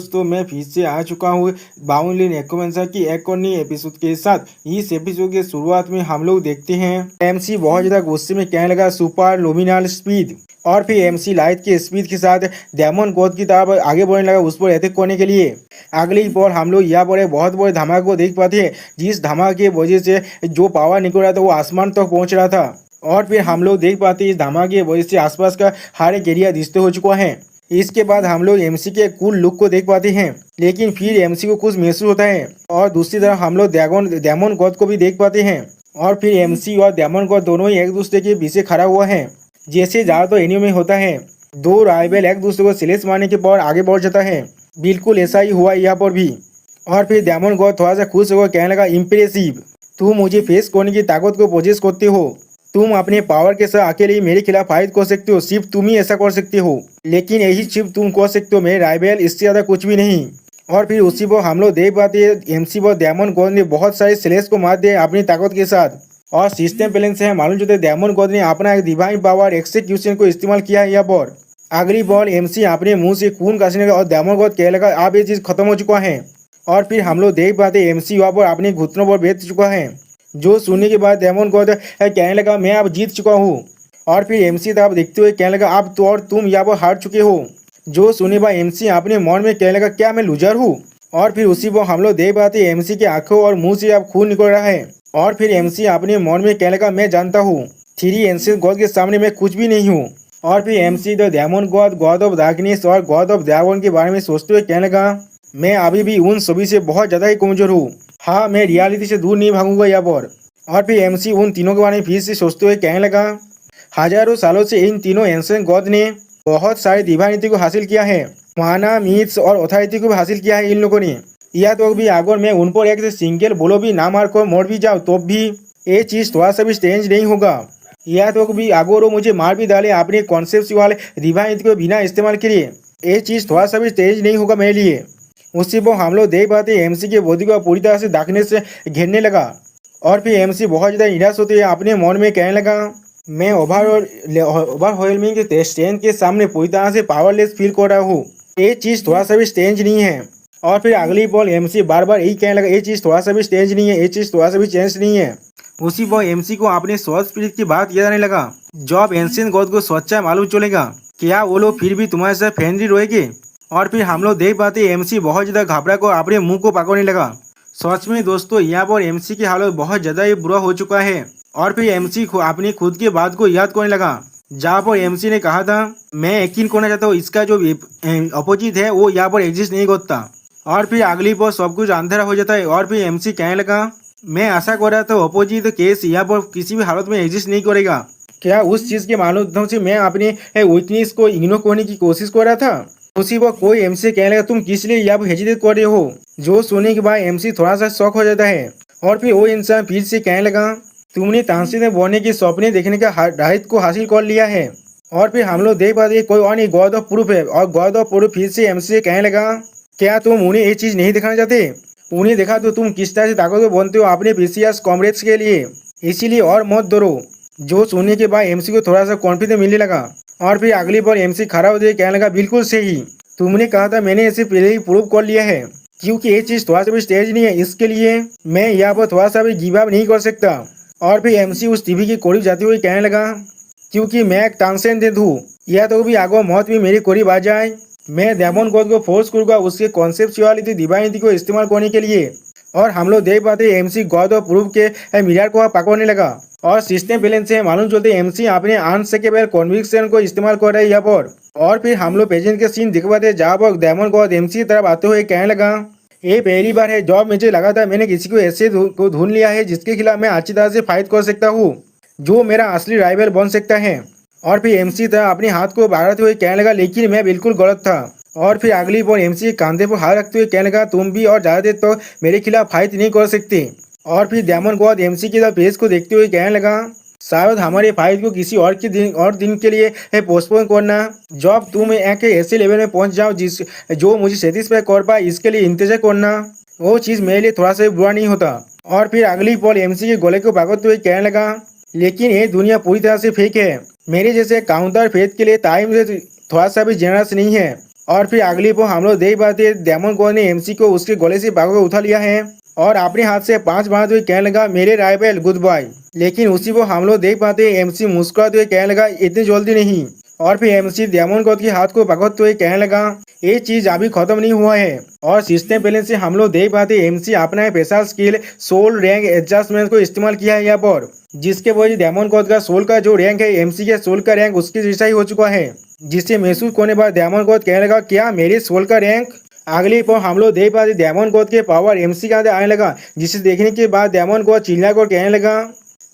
दोस्तों, मैं फिर से आ चुका हूँ बाउंड्री नेकोमेंसा की एक और नई एपिसोड के साथ। इस एपिसोड के शुरुआत में हम लोग देखते हैं एमसी बहुत ज्यादा गुस्से में कहने लगा सुपर लुमिनल स्पीड, और फिर एमसी लाइट के स्पीड के साथ डेमन गॉड की तरफ आगे बढ़ने लगा उस पर अटैक करने के लिए। अगली बार हम लोग यहाँ पर एक बहुत बड़े धमाके को देख पाते हैं, जिस धमाके की वजह से जो पावर निकल रहा था वो आसमान तक पहुंच रहा था। और फिर हम लोग देख पाते हैं इस धमाके की वजह से आसपास का हर एक एरिया दिखते हो चुका है। इसके बाद हम लोग एमसी के कूल लुक को देख पाते हैं, लेकिन फिर एमसी को कुछ महसूस होता है। और दूसरी तरफ हम लोग डेमन गॉड को भी देख पाते हैं, और फिर एमसी और डेमन गॉड दोनों ही एक दूसरे के पीछे खड़ा हुआ है। जैसे ज्यादातर एनिमे में होता है, दो राइवल एक दूसरे को सिलेक्ट मारने के बाद आगे बढ़ जाता है, बिल्कुल ऐसा ही हुआ यहाँ पर भी। और फिर डेमन गॉड थोड़ा सा खुश होकर कहने लगा, इम्प्रेसिव, तुम मुझे फेस करने की ताकत को पोजेस करते हो। तुम अपने पावर के साथ अकेले ही मेरे खिलाफ फाइट कर सकते हो, सिर्फ तुम ही ऐसा कर सकते हो, लेकिन यही सिर्फ तुम कर सकते हो, मेरे राइवल इससे ज्यादा कुछ भी नहीं। और फिर उसी पर हम लोग देख पाते हैं एमसी पर डेमन गॉड ने बहुत सारे स्लेश को मार दिया अपनी ताकत के साथ। और सिस्टम बैलेंस से मालूम चलते डेमन गॉड ने अपना एक डिवाइन पावर एक्सेक्यूशन को इस्तेमाल किया है यहाँ पर। अगली बॉल एमसी अपने मुंह से खून काटने लगा और डेमन गॉड कहने लगा अब ये चीज खत्म हो चुका है। और फिर हम लोग देख पाते एमसी वहाँ पर अपने घुटनों पर बैठ चुका है, जो सुनने के बाद डेमन गॉड कहने लगा मैं अब जीत चुका हूँ। और फिर एमसी तरफ देखते हुए कहने लगा अब तो और तुम यहाँ पर हार चुके हो। जो सुनने बाद एमसी अपने मन में कहने लगा क्या मैं लूजर हूँ। और फिर उसी पर हम लोग देख पाते एमसी के आंखों और मुंह से अब खून निकल रहा है। और फिर एमसी अपने मन में कहने लगा मैं जानता हूँ 3 एंशिएंट गॉड के सामने मैं कुछ भी नहीं हूँ। और फिर MC the demon god, god of darkness और गॉड ऑफ ड्रैगन के बारे में सोचते हुए कहने लगा मैं अभी भी उन सभी से बहुत ज्यादा ही कमजोर हूँ। हाँ, मैं रियलिटी से दूर नहीं भागूंगा यहाँ पर। और फिर एमसी उन तीनों के बारे में फिर से सोचते हुए कहने लगा हजारों सालों से इन तीनों एंशिएंट गॉड ने बहुत सारी डिवाइनिटी को हासिल किया है, माना मिथ्स और अथॉरिटी को भी हासिल किया है इन लोगों ने। या तो भी अगर मैं उन पर एक सिंगल बोलो भी ना मार कर मोड़ भी जाऊँ तो भी ये चीज थोड़ा सा भी स्ट्रेंज नहीं होगा। या तो भी अगर वो मुझे मार भी डाले अपने कॉन्सेप्ट वाले डिवाइनिटी को बिना इस्तेमाल किए, ये चीज थोड़ा सा भी स्ट्रेंज नहीं होगा मेरे लिए। उसी पर हम लोग देख पाते एमसी के बॉडी को पूरी तरह से डार्कनेस से घेरने लगा। और फिर एमसी बहुत ज़्यादा निराश होते हुए अपने मन में कहने लगा मैं ओवरवेलमिंग के स्ट्रेंथ के सामने पूरी तरह से पावरलेस फील कर रहा हूँ, ये चीज़ थोड़ा सा भी स्ट्रेंज नहीं है। और फिर अगली बॉल एमसी बार बार यही कहने लगा ये चीज़ थोड़ा सा भी स्ट्रेंज नहीं है, ये चीज़ थोड़ा सा भी चेंज नहीं है। उसी पर एमसी को अपने सोल स्पिरिट की बात याद आने लगा, जब एंशिएंट गॉड को सच्चा मालूम चलेगा क्या वो लोग फिर भी तुम्हारे साथ फ्रेंडली रहेंगे। और फिर हम लोग देख पाते एमसी बहुत ज़्यादा घबरा कर अपने मुंह को पकड़ने लगा। सच में दोस्तों, यहाँ पर एमसी की हालत बहुत ज़्यादा ही बुरा हो चुका है। और फिर एमसी अपनी खुद की बात को याद करने लगा, जहाँ पर एमसी ने कहा था मैं यकीन करना चाहता हूँ इसका जो अपोजिट है वो यहाँ पर एग्जिस्ट नहीं करता। और फिर अगली बार सब कुछ अंधेरा हो जाता है। और फिर एमसी कहने लगा मैं आशा कर रहा था अपोजिट केस यहाँ पर किसी भी हालत में एग्जिस्ट नहीं करेगा। क्या उस चीज़ के मालूम से मैं अपने वीकनेस को इग्नोर करने की कोशिश कर रहा था। उसी पर कोई एमसी कहने लगा तुम किस लिए यहाँ पर हेजिटेट कर रहे हो। जो सुनने के बाद एमसी थोड़ा सा शॉक हो जाता है। और फिर वो इंसान फिर से कहने लगा तुमने तानसेन में बनने के सपने देखने का राइट को हासिल कर लिया है। और फिर हम लोग देख पाते कोई और नहीं गॉड ऑफ प्रूफ है। और गॉड ऑफ प्रूफ फिर से एमसी से कहने लगा क्या तुम उन्हें ये चीज़ नहीं दिखाना चाहते, उन्हें देखा तो तुम किस तरह से ताकतवर बनते हो अपने प्रीशियस कॉमरेड्स के लिए, इसीलिए और मत डरो। जो सुनने के बाद एमसी को थोड़ा सा कॉन्फिडेंस मिलने लगा। और फिर अगली बार एमसी खड़ा होते कहने लगा बिल्कुल सही, तुमने कहा था मैंने इसे पहले ही प्रूव कर लिया है, क्योंकि ये चीज़ थोड़ा सा भी स्टेज नहीं है, इसके लिए मैं यहाँ पर थोड़ा सा भी गिव अप नहीं कर सकता। और फिर एमसी उस टीवी के करीब जाते हुए कहने लगा क्योंकि मैं एक ट्रांसेंडेंट हूँ, या तो भी आगो मौत भी मेरे करीब आ जाए, मैं डेमन गॉड को फोर्स करूँगा उसके कॉन्सेप्चुअलिटी डिवाइनिटी को इस्तेमाल करने के लिए। और हम लोग देख पाते एमसी गॉड ऑफ प्रूफ के मिरर को पकड़ने लगा। और सिस्टम बैलेंस से मालूम चलते एमसी अपने अनशेकेबल कन्विक्शन को इस्तेमाल कर रहे हैं यहाँ पर। और फिर हम लोग पेजेंट के सीन दिखवाते जहाँ पर डेमन गॉड एमसी तरफ आते हुए कहने लगा ये पहली बार है जब मुझे लगा था मैंने किसी को ऐसे को ढूंढ लिया है जिसके खिलाफ मैं अच्छी तरह से फाइट कर सकता हूँ, जो मेरा असली राइवल बन सकता है। और फिर एमसी तरह अपने हाथ को बढ़ाते हुए कहने लगा लेकिन मैं बिल्कुल गलत था। और फिर अगली बार एमसी कांधे पर हाथ रखते हुए कहने लगा तुम भी और ज़्यादा देर तो मेरे खिलाफ फाइट नहीं कर सकते। और फिर डेमन गॉड एमसी के फेस को देखते हुए कहने लगा शायद हमारे फाइट को किसी और दिन के लिए पोस्टपोन करना, जब तुम एक ऐसे लेवल में पहुंच जाओ जो मुझे सेटिस्फाई कर पाए इसके लिए इंतजार करना, वो चीज़ मेरे लिए थोड़ा सा बुरा नहीं होता। और फिर अगली पल एमसी के गले को पकड़ते हुए कहने लगा लेकिन ये दुनिया पूरी तरह से फेक है, मेरे जैसे काउंटर फेथ के लिए टाइम से थोड़ा सा भी जेनरस नहीं है। और फिर अगली पर हम लोग देख पाते हैं डायमंड गॉड ने एमसी को उसके गले से पकड़ कर उठा लिया है और अपने हाथ से 5 मारते हुए कहने लगा मेरे राइवल गुड बाय। लेकिन उसी को हम लोग देख पाते हैं एमसी मुस्कुराते हुए कहने लगा इतनी जल्दी नहीं। और फिर एमसी डायमंड गॉड के हाथ को पकड़ते हुए कहने लगा ये चीज अभी खत्म नहीं हुआ है। और सिस्टम बैलेंस से हम लोग देख पाते एमसी अपना special skill soul rank adjustment को इस्तेमाल किया है यहाँ पर, जिसके वजह डायमंड गॉड का सोल का जो रैंक है एमसी के सोल का रैंक उसके जैसा ही हो चुका है, जिससे महसूस होने बाद डायमंड गॉड कहने लगा क्या मेरे सोल का रैंक। अगली पर हम लोग देख पाते डायमंड गॉड के पावर एमसी के अंदर आने लगा, जिसे देखने के बाद डायमंड गॉड चिल्ला कर कहने लगा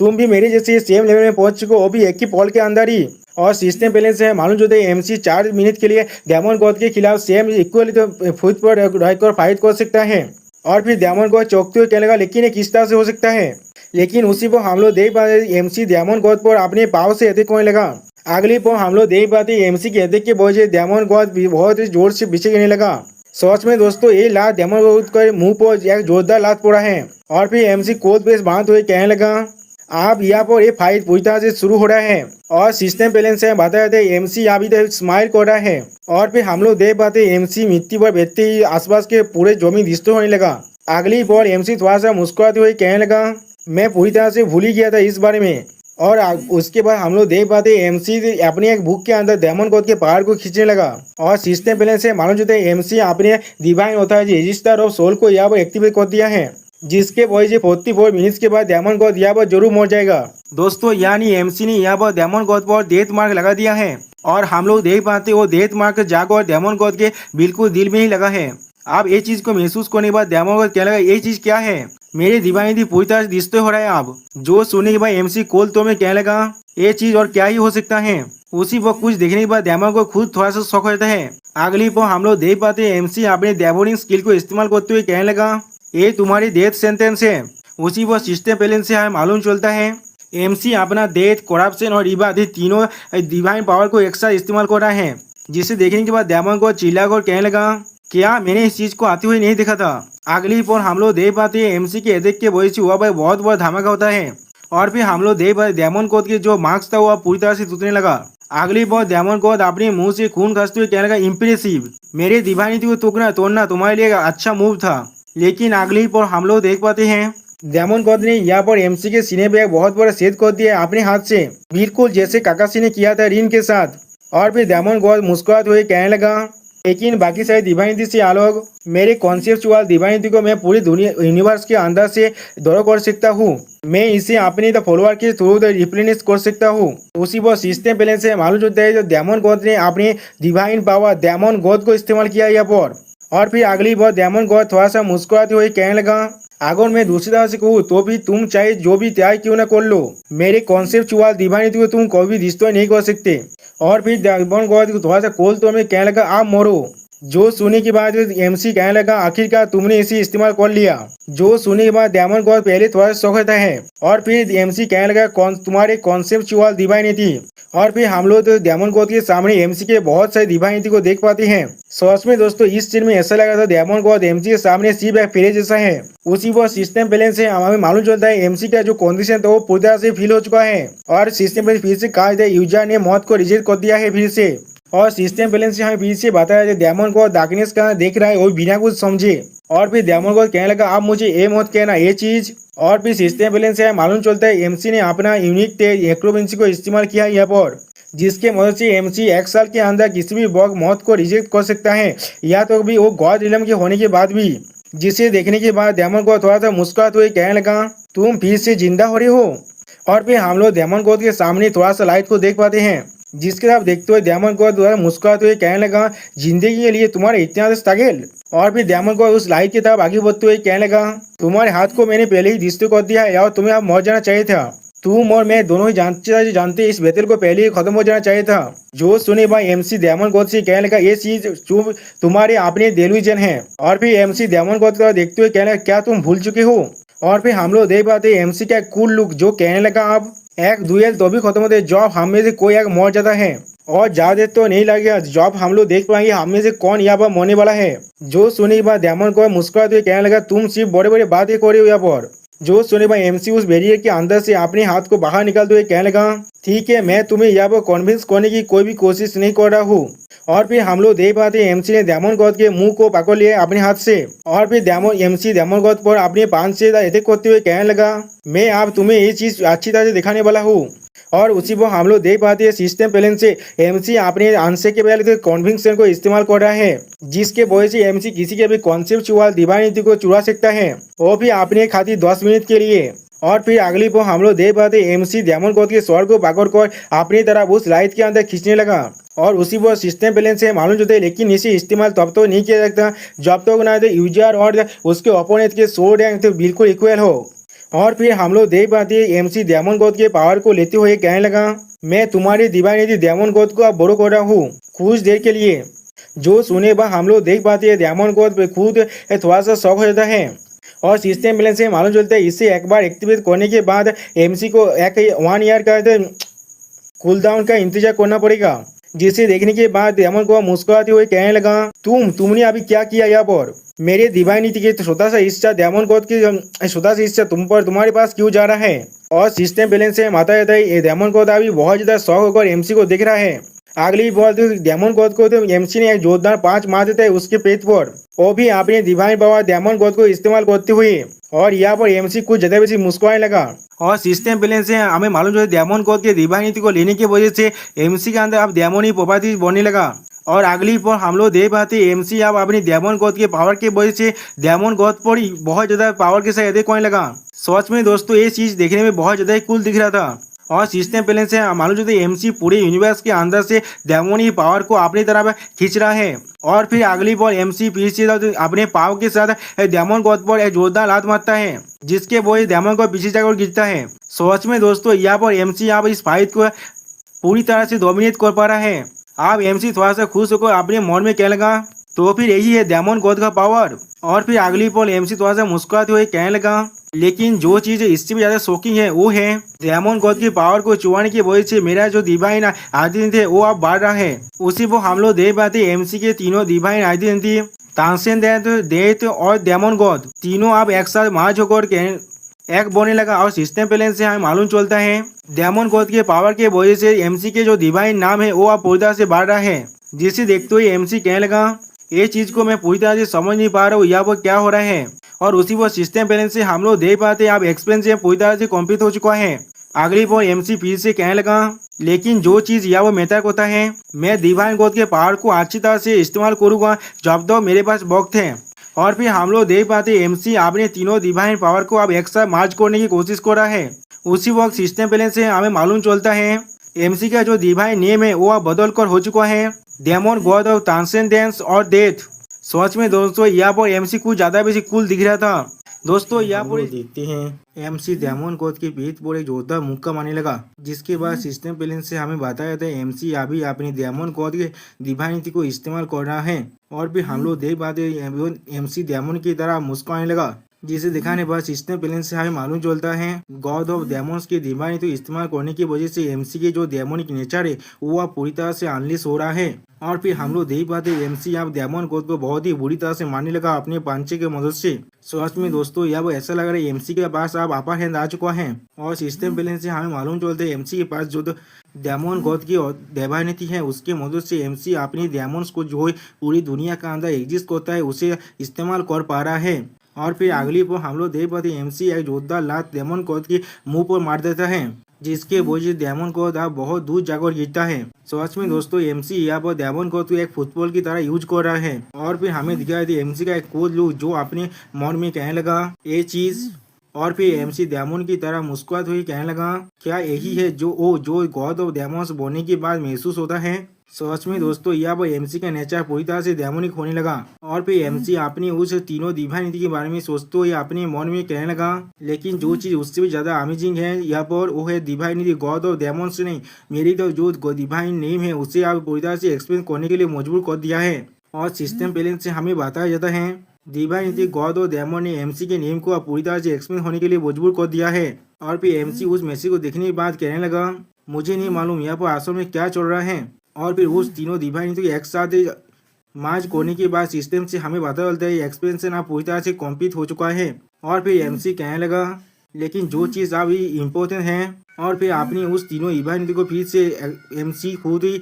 तुम भी मेरे जैसे सेम लेवल में पहुंच चुको वो भी एक ही पॉल के अंदर ही। और सिस्टम बैलेंस है मालूम जो एमसी 4 मिनट के लिए डायमंड गॉड के खिलाफ सेम इक्वली तो फुट पर रहकर फाइट कर सकता है। और फिर डायमंड गॉड चौंकते हुए कहने लगा लेकिन ये किस तरह से हो सकता है। लेकिन उसी पर हम लोग देख पाते एमसी डायमंड गॉड पर अपने पाव से अटैक होने लगा। अगली पर हम लोग देख पाते एमसी के अटैक के वजह डायमंड गॉड बहुत ही जोर से पीछे गिरने लगा। सच में दोस्तों ये लात डायमंड गॉड के मुंह पर एक जोरदार लात पड़ा है। और फिर एमसी कोद बेस बांधते हुए कहने लगा आप यहाँ पर ये फाइट पूरी तरह से शुरू हो रहा है। और सिस्टम बैलेंस से बताया जाता है एमसी अभी तक स्माइल कर रहा है। और फिर हम लोग देख पाते एमसी मिट्टी पर बैठते ही आसपास के पूरे जमीन डिस्ट्रॉय होने लगा। अगली बार एमसी थोड़ा सा मुस्कुराते हुए कहने लगा मैं पूरी तरह से भूल ही गया था इस बारे में। और उसके बाद हम लोग देख पाते एमसी अपने एक बुक के अंदर डायमंड गॉड के पहाड़ को खींचने लगा। और सिस्टम बैलेंस से मालूम चलता है एमसी अपने डिवाइन होता है रजिस्टर ऑफ सोल को यहाँ पर एक्टिवेट कर दिया है, जिसके वजह से 44 मिनट्स के बाद डायमंड गॉड यहाँ पर जरूर मर जाएगा। दोस्तों यानी एमसी ने यहाँ पर डायमंड गॉड पर डेथ मार्क लगा दिया है। और हम लोग देख पाते वो डेथ मार्क जाकर डायमंड गॉड के बिल्कुल दिल में ही लगा है। आप ये चीज को महसूस करने के बाद डायमंड गॉड क्या लगा ये चीज क्या है, मेरे डिवाइन पूरी तरह से डिस्ट्रॉय हो रहा है। आप जो सुनने के बाद एमसी कोल तो में क्या लगा ये चीज और क्या ही हो सकता है। उसी वक्त कुछ देखने के बाद डायमंड को खुद थोड़ा सा शौक रहता है। अगली पर हम लोग देख पाते एमसी अपने डेवोनिंग स्किल को इस्तेमाल करते हुए कहने लगा ये तुम्हारी डेथ सेंटेंस है। उसी वो सिस्टम बैलेंस से हमें मालूम चलता है एमसी अपना डेथ करप्शन और इबादत तीनों डिवाइन पावर को एक साथ इस्तेमाल कर रहा है, जिसे देखने के बाद डायमंड को चिल्ला कर कहने लगा क्या मैंने इस चीज को आते हुए नहीं देखा था। अगली पर हम लोग देख पाते हैं एमसी के अटैक के वजह से हुआ भाई बहुत बड़ा धमाका होता है। और फिर हम लोग देख पाते डायमंड गॉड के जो मार्क्स था वो पूरी तरह से टूटने लगा। अगली बार डायमंड गॉड अपने मुंह से खून खसते हुए कहने लगा इम्प्रेसिव, मेरे डिवाइनिटी को तोड़ना तुम्हारे लिए अच्छा मूव था। लेकिन अगली पर हम लोग देख पाते हैं डायमंड गॉड ने यहाँ पर एमसी के सीने पे एक बहुत बड़ा छेद कर दिया अपने हाथ से, बिल्कुल जैसे काकाशी ने किया था रिन के साथ। और फिर डायमंड गॉड मुस्कुराते हुए कहने लगा लेकिन बाकी सारी डिवाइनिटी से अलग मेरे कॉन्सेप्चुअल डिवाइनिटी को मैं पूरी दुनिया यूनिवर्स के अंदर से दौड़ कर सकता हूँ। मैं इसे अपने फॉलोअर के थ्रू रिप्लेनिश कर सकता हूँ। उसी वो सिस्टम बैलेंस से मालूम चलता है जो डायमंड गॉड ने अपने डिवाइन पावर डायमंड गॉड को इस्तेमाल किया यहाँ पर। और फिर अगली बार डायमंड गॉड थोड़ा सा मुस्कुराते हुए कहने लगा अगर मैं दूसरी तरह से कहूँ तो भी तुम चाहे जो भी त्याग क्यों ना कर लो मेरे कॉन्सेप्चुअल डिवाइनिटी को तुम कभी डिस्ट्रॉय नहीं कर सकते। और फिर डायमंड गॉड को थोड़ा सा खोल तो मैं कहने लगा आप मरो। जो सुनने के बाद एमसी कहने लगा आखिरकार तुमने इसे इस्तेमाल कर लिया। जो सुनने के बाद डायमंड गॉड पहले थोड़ा शौक रहता है। और फिर एमसी कहने लगा तुम्हारे कॉन्सेप्चुअल डिवाइनिटी। और फिर हम लोग तो डायमंड गॉड के सामने एमसी के बहुत सारे डिवाइनिटी को देख पाते हैं। सच में दोस्तों इस सीन में ऐसा लगा था डायमंड गॉड एमसी के सामने सिर्फ एक फेरे जैसा है। उसी वो सिस्टम बैलेंस है हमें मालूम चलता है एमसी का जो कंडीशन था वो पूरी तरह से फील हो चुका है। और सिस्टम बैलेंस फिर से कहा जाए यूजर ने मौत को रिजेक्ट कर दिया है फिर से। और सिस्टम बैलेंस से हमें फिर से बताया डायमंड गॉड डार्कनेस का देख रहा है वो बिना कुछ समझे। और फिर डायमंड गॉड कहने लगा आप मुझे ये मत कहना ये चीज। और फिर सिस्टम बैलेंस से मालूम चलता है एमसी ने अपना यूनिक एक्रोबेंसी को इस्तेमाल किया यहाँ पर, जिसके मदद से एमसी 1 साल के अंदर किसी भी बग मौत को रिजेक्ट कर सकता है या तो भी वो गॉड रिलम के होने के बाद भी। जिसे देखने के बाद डायमंड गॉड थोड़ा सा मुस्कुराते हुए कहने लगा तुम फिर से जिंदा हो रहे हो। और फिर हम लोग डायमंड गॉड के सामने थोड़ा सा लाइट को देख पाते हैं, जिसके आप देखते हुए डायमंड गॉड द्वारा मुस्कुराते हुए कहने लगा जिंदगी के लिए तुम्हारे इतना स्ट्रगल। और फिर डायमंड गॉड उस लाइट की तरफ आगे बढ़ते हुए कहने लगा तुम्हारे हाथ को मैंने पहले ही डिस्ट्रॉय कर दिया है और तुम्हें अब मर जाना चाहिए था। तुम और मैं दोनों ही जानते इस बैटल को पहले ही खत्म हो जाना चाहिए था। जो सुने भाई एमसी डायमंड गॉड से कहने लगा ये चीज तुम्हारे अपने डेल्यूजन है। और फिर एमसी डायमंड गॉड का देखते हुए कहने लगा क्या तुम भूल चुके हो। और फिर हम लोग देख पाते एमसी का कूल लुक जो कहने लगा अब एक दुएल तो भी खत्म होते जॉब हम में से कोई एक मर जाता है और ज्यादा तो नहीं लगेगा जॉब हम लोग देख पाएंगे हम में से कौन यहाँ पर मरने वाला है। जो सुने के बाद डायमंड गॉड मुस्कुराते हुए कहने लगा तुम सिर्फ बड़े बड़े बातें कर रहे हो यहाँ पर। जो सुने भाई एमसी उस बैरियर के अंदर से अपने हाथ को बाहर निकालते हुए कहने लगा ठीक है मैं तुम्हें यहाँ पर कन्विंस करने की कोई भी कोशिश नहीं कर रहा हूँ। और फिर हम लोग देख पाते हैं एमसी ने डायमंड गॉड के मुंह को पकड़ लिया अपने हाथ से। और फिर एमसी डायमंड गॉड पर अपने पान से अटैक करते हुए कहने लगा, मैं अब तुम्हें ये चीज अच्छी तरह से दिखाने वाला हूँ। और उसी पर हम लोग देख पाते हैं सिस्टम प्लेन से एमसी अपने आंसर के पहले कॉन्विक्शन को इस्तेमाल कर रहा है, जिसके वजह से एमसी किसी के भी कॉन्सेप्चुअल दिवानी नीति को चुरा सकता है, वो भी अपने खातिर 10 मिनट के लिए। और फिर अगली पर हम लोग देख पाते एमसी डायमंड गॉड के स्वर को पकड़ कर अपनी तरफ उस लाइट के अंदर खींचने लगा। और उसी पर सिस्टम प्लेन से मालूम चलता है, लेकिन इसे इस्तेमाल तब तो नहीं किया सकता जब तक ना तो यूजर और उसके ओपोनेंट के सोर्ड रैंक तो बिल्कुल इक्वल हो। और फिर हम लोग देख पाते हैं एमसी डायमंड गॉड के पावर को लेते हुए कहने लगा, मैं तुम्हारी दिवानी डायमंड गॉड को अब बड़ो कर रहा हूँ कुछ देर के लिए। जो सुने बाद हम लोग देख पाते हैं डायमंड गॉड पे खुद थोड़ा सा शौक हो जाता है। और सिस्टम प्लेन से मालूम चलता है इसे एक बार एक्टिवेट करने के बाद एमसी को 1 ईयर का कूल डाउन का इंतजार करना पड़ेगा, जिसे देखने के बाद डायमंड को मुस्कुराते हुए कहने लगा, तुमने अभी क्या किया यहाँ पर? मेरे दिवाई नीति के छोटा सा हिस्सा डायमंड गॉड की छोटा सा हिस्सा तुम्हारे पास क्यों जा रहा है? और सिस्टम बैलेंस से माता जाता है डायमंड गॉड अभी बहुत ज्यादा शौक होकर एमसी को देख रहा है। अगली बॉल तो डायमंड गॉड को तो एमसी ने एक जोरदार 5 मार देता है उसके पेट पर, वो भी अपने डिवाइन पावर डायमंड गॉड को इस्तेमाल करते हुए। और यहाँ पर एमसी कुछ ज्यादा बेसी मुस्कुराने लगा। और सिस्टम बैलेंस से हमें मालूम चला डायमंड गॉड के डिवाइन नीति को लेने की वजह से एमसी के अंदर अब डायमंड ही प्रॉपर्टी बनने लगा। और अगली पर हम लोग देख पाते एमसी अब अपनी डायमंड गॉड के पावर की वजह से डायमंड गॉड पर ही बहुत ज्यादा पावर के साथ अटैक करने लगा। सच में दोस्तों ये चीज देखने में बहुत ज्यादा कूल दिख रहा था। और सिस्टम बैलेंस से मालूम चलता है एमसी पूरे यूनिवर्स के अंदर से डायमंड ही पावर को अपनी तरफ खींच रहा है। और फिर अगली बॉल एमसी फिर से अपने पावर के साथ डायमंड गॉड पर एक जोरदार लात मारता है, जिसके वजह डायमंड को पीछे जाकर गिरता है। सच में दोस्तों यहाँ पर एमसी अब इस फाइट को पूरी तरह से डोमिनेट कर पा रहा है। अब एमसी थोड़ा सा खुश होकर अपने मन में कहने लगा, तो फिर यही है डायमंड गॉड का पावर। और फिर अगली बॉल एमसी थोड़ा सा मुस्कुराते हुए कहने लगा, लेकिन जो चीज इससे भी ज्यादा शॉकिंग है वो है डायमंड गॉड की पावर को चुराने की वजह से मेरा जो डिवाइन आइडेंटिटी है वो अब बढ़ रहा है। उसी को हम लोग देख पाते एमसी के तीनों डिवाइन आइडेंटिटी ट्रांसेंडेंट, डेथ और डायमंड गॉड तीनों अब एक साथ मर्ज होकर एक बोने लगा। और सिस्टम बैलेंस से हमें मालूम चलता है डायमंड गॉड के पावर के वजह से एमसी के जो डिवाइन नाम है वो अब पूरी तरह से बढ़ रहा है, जिसे देखते हुए एमसी कहने लगा, ये चीज को मैं पूरी तरह से समझ नहीं पा रहा हूँ यहाँ पर क्या हो रहा है। और उसी वो सिस्टम बैलेंस से हम लोग देख पाते अब एक्सपेंसिव पूरी तरह से कंप्लीट हो चुका है। अगली पर एमसी फिर से कहने लगा, लेकिन जो चीज यहाँ वो मैटर होता है मैं डिवाइन गॉड के पावर को अच्छी तरह से इस्तेमाल करूंगा जब तक मेरे पास वक्त है। और फिर हम लोग देख पाते एमसी अपने तीनों डिवाइन पावर को अब एक साथ मार्च करने की कोशिश कर रहा है। उसी वक्त सिस्टम बैलेंस से हमें मालूम चलता है एमसी का जो डिवाइन नेम है वो अब बदल कर हो चुका है डेमन गॉड ऑफ ट्रांसेंडेंस और डेथ। सच में दोस्तों यहाँ पर एमसी कुछ ज्यादा बेसी कूल दिख रहा था। दोस्तों यहाँ पर देखते हैं एमसी डायमंड गॉड के पीठ पर एक जोरदार मुक्का मारने लगा, जिसके बाद सिस्टम बैलेंस से हमें बताया जाता है एमसी अभी अपनी डायमंड गॉड के डिवाइन नीति को इस्तेमाल कर रहा है। और फिर हम लोग देख पाते एमसी डायमंड की तरह मुस्कुराने लगा, जिसे दिखाने पर सिस्टम बैलेंस से हमें मालूम चलता है गॉड ऑफ डेमोन्स की डिवाइन नीति इस्तेमाल करने की वजह से एमसी के जो डेमोनिक नेचर है वो अब पूरी तरह से अनलिश हो रहा है। और फिर हम लोग देख पाते एमसी अब डेमन गॉड को बहुत ही बुरी तरह से मारने लगा अपने पांचे के मदद से। सच में दोस्तों यहाँ ऐसा लग रहा है एमसी के पास अब अपर हैंड आ चुका है। और सिस्टम बैलेंस से हमें मालूम चलता है एमसी के पास जो डेमन गॉड की डिवाइन नीति है उसके मदद से एमसी अपनी डेमन्स को जो पूरी दुनिया का अंदर एग्जिस्ट करता है उसे इस्तेमाल कर पा रहा है। और फिर अगली पर हम लोग देख पाते एमसी एक जोरदार लात डेमन गॉड के मुंह पर मार देता है, जिसके वजह से डेमन गॉड अब बहुत दूर जाकर गिरता है। सच में दोस्तों एमसी यहाँ पर डेमन गॉड को एक फुटबॉल की तरह यूज कर रहा है। और फिर हमें दिखाई दी एमसी का एक कूल लुक जो अपने मन में कहने लगा ये चीज। और फिर एमसी डेमन की तरह मुस्कुराते हुए कहने लगा, क्या यही है जो गॉड ऑफ डेमन्स बनने के बाद महसूस होता है? सच में दोस्तों यहाँ पर एमसी का नेचर पूरी तरह से डेमोनिक होने लगा। और फिर एमसी अपनी उस तीनों डिवाइन नीति के बारे में सोचते हुए अपने मन में कहने लगा, लेकिन जो चीज उससे भी ज्यादा अमेजिंग है यहाँ पर वो है डिवाइन नीति गॉड ऑफ डेमन्स नहीं, मेरी तो जो डिवाइन नेम है उसे आप पूरी तरह से एक्सप्लेन करने के लिए मजबूर कर दिया है। और सिस्टम बैलेंस से हमें बताया जाता है डिवाइन नीति गॉड ऑफ डेमन ने एमसी के नेम को पूरी तरह से एक्सप्लेन होने के लिए मजबूर कर दिया है। और फिर एमसी उस मैसेज को देखने के बाद कहने लगा, मुझे नहीं मालूम यहाँ पर असल में क्या चल रहा है। और फिर उस तीनों डिवाइन नीति एक साथ मार्च करने के बाद सिस्टम से हमें पता चलता है एक्सपेंशन अब पूरी तरह से कंप्लीट हो चुका है। और फिर एमसी कहने लगा, लेकिन जो चीज़ अभी इम्पोर्टेंट है। और फिर अपनी उस तीनों डिवाइन नीति को फिर से एमसी खुद ही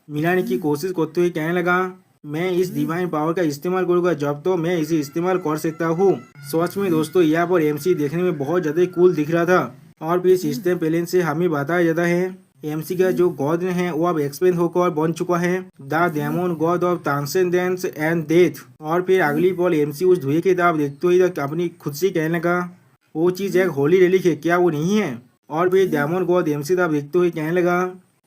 मिलाने की कोशिश करते हुए कहने लगा, मैं इस डिवाइन पावर का इस्तेमाल करूंगा जब तो मैं इसे इस्तेमाल कर सकता हूँ। सच में दोस्तों यहाँ पर एमसी देखने में बहुत ज्यादा कूल दिख रहा था। और फिर सिस्टम पहले से हमें बताया जाता है एमसी का जो गॉड है वो अब एक्सपेंड होकर बन चुका है the demon God of transcendence and death. और फिर अगली पल एमसी उस धुएं की तरफ देखते हुए अपनी खुद से कहने लगा, वो चीज एक होली रिलीक है क्या वो नहीं है। और फिर डेमन गॉड एमसी तरफ देखते हुए कहने लगा,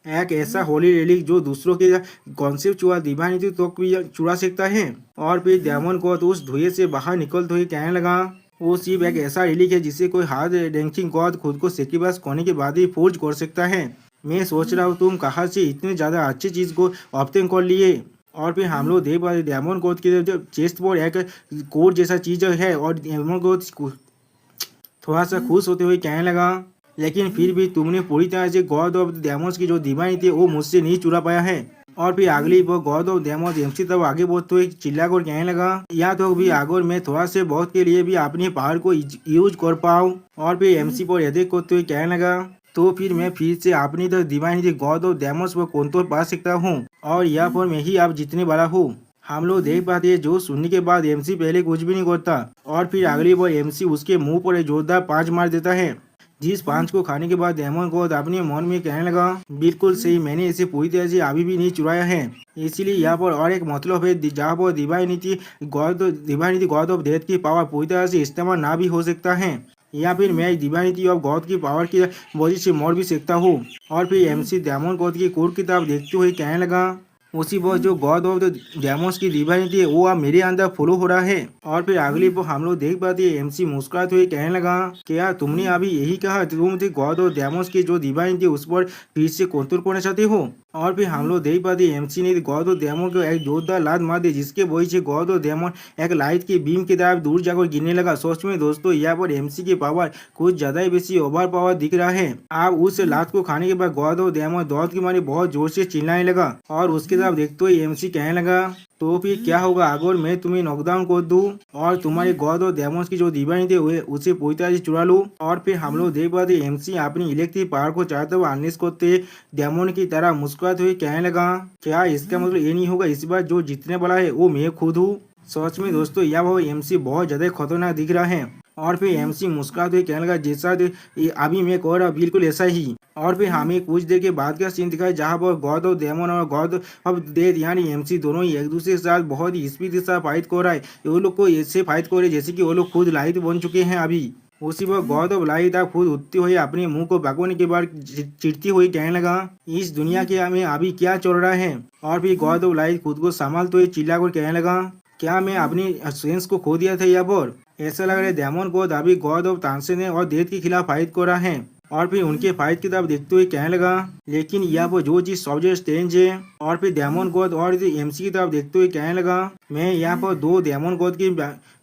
एक ऐसा होली रिलीक जो दूसरों के कॉन्सेप्चुअल डिवाइनिटी तो भी चुरा सकता है। और फिर डेमन गॉड उस धुएं से बाहर निकलते हुए कहने लगा, वो सिर्फ एक ऐसा रिलीक है जिसे कोई हार्ड रैंकिंग गॉड खुद को सेक्रीफाइस करने के बाद ही फोर्ज कर सकता है। मैं सोच रहा हूँ तुम कहाँ से इतने ज्यादा अच्छी चीज को ऑब्टेन कर लिए। और फिर हम लोग देख पाते डेमन गॉड के जो चेस्ट पर एक कोड जैसा चीज है और डेमन गॉड थोड़ा सा खुश होते हुए कहने लगा, लेकिन फिर भी तुमने पूरी तरह से गॉड ऑफ डेमोस की जो डिवाइनिटी है वो मुझसे नहीं चुरा पाया है। और फिर अगली वो गॉड ऑफ डेमोस एमसी तब आगे बढ़ते हुए चिल्लाकर कहने लगा, या तो भी अगर मैं थोड़ा से बहुत के लिए भी अपने पावर को यूज कर पाऊँ। और फिर एमसी पर एडिक करते हुए कहने लगा, तो फिर मैं फिर से अपनी तो डिवाइनिटी गॉड ऑफ डेमोस पर कंट्रोल पा सकता हूँ और यहाँ पर मैं ही आप जितने वाला हूँ। हम लोग देख पाते हैं जो सुनने के बाद एमसी पहले कुछ भी नहीं करता और फिर अगली बार एमसी उसके मुंह पर एक जोरदार पांच मार देता है, जिस पांच को खाने के बाद डेमन गॉड अपने मन में कहने लगा, बिल्कुल सही, मैंने इसे पूरी तरह से अभी भी नहीं चुराया है। इसीलिए यहाँ पर और एक मतलब है जहाँ पर डिवाइनिटी गॉड ऑफ डेथ की पावर पूरी तरह से इस्तेमाल ना भी हो सकता है, या फिर मैं डिवाइनिटी ऑफ गॉड की पावर की वजह से मर भी सकता हूँ। और फिर एमसी डेमन गॉड की कोर्ट किताब देखते हुए कहने लगा, उसी वक्त जो गॉड ऑफ द डेमोस की डिवाइनिटी है वो अब मेरे अंदर फॉलो हो रहा है। और फिर अगली पर हम लोग देख पाते हैं एमसी मुस्कुराते हुए कहने लगा, क्या तुमने अभी यही कहा तुम गॉड ऑफ डेमोस की जो डिवाइनिटी उस पर फिर से कंट्रोल करना चाहते हो। और फिर हम लोग देख पाते एमसी ने गॉड ऑफ डेमन को एक जोरदार लात मार दी, जिसके वजह से गॉड ऑफ डेमन एक लाइट की बीम की तरफ दूर जाकर गिरने लगा। सोच में दोस्तों यहाँ पर एमसी की पावर कुछ ज्यादा ही बेसी ओवर पावर दिख रहा है। अब उस लात को खाने के बाद गॉड ऑफ डेमन दौड़ की मारे बहुत जोर से चिल्लाने लगा और उसके तरफ देखते हुए एमसी कहने लगा, तो फिर क्या होगा अगर मैं तुम्हें नॉकडाउन कर दूं और तुम्हारे गॉड और डेमोस की जो डिवाइनिटी हुए उसे पूरी तरह से चुरा लूं। और फिर हम लोग देख पाते एमसी अपनी इलेक्ट्रिक पावर को चाहते हुए अनलिश करते डेमोन की तरह मुस्कुराते हुए कहने लगा, क्या इसका मतलब ये नहीं होगा इस बार जो जीतने वाला है वो मैं खुद हूँ। सच में दोस्तों यह वो एमसी बहुत ज्यादा खतरनाक दिख रहा है। और फिर एमसी मुस्कुराते हुए कहने लगा, जैसा अभी मैं कह रहा बिल्कुल ऐसा ही। और फिर हमें कुछ देर के बाद का सीन दिखाया जहाँ पर गॉड ऑफ डेमन और गॉड ऑफ डेथ यानी एमसी दोनों ही एक दूसरे के साथ बहुत ही स्पीड के साथ फाइट कर रहा है। वो लोग को ऐसे फाइट कर रहे जैसे कि वो लोग खुद लाइट बन चुके हैं अभी। उसी पर गॉड ऑफ लाइट आप खुद उठते हुए अपने मुंह को भगवाने के बाद चिढ़ती हुई कहने लगा, इस दुनिया के में अभी क्या चल रहा है। और फिर गॉड ऑफ लाइट खुद को संभालते हुए चिल्लाकर कहने लगा, क्या मैं अपनी सेंस को खो दिया था यहाँ पर। ऐसा लग रहा है डेमन गॉड अभी गॉड ऑफ ट्रांसेंडेंस और डेथ के खिलाफ फाइट कर रहा है। और फिर उनके फाइट की तरफ देखते हुए कहने लगा, लेकिन यहाँ पर जो चीज सबसे स्ट्रेंज है। और फिर डेमन गॉड और एमसी की तरफ देखते हुए कहने लगा, मैं यहाँ पर दो डेमन गॉड की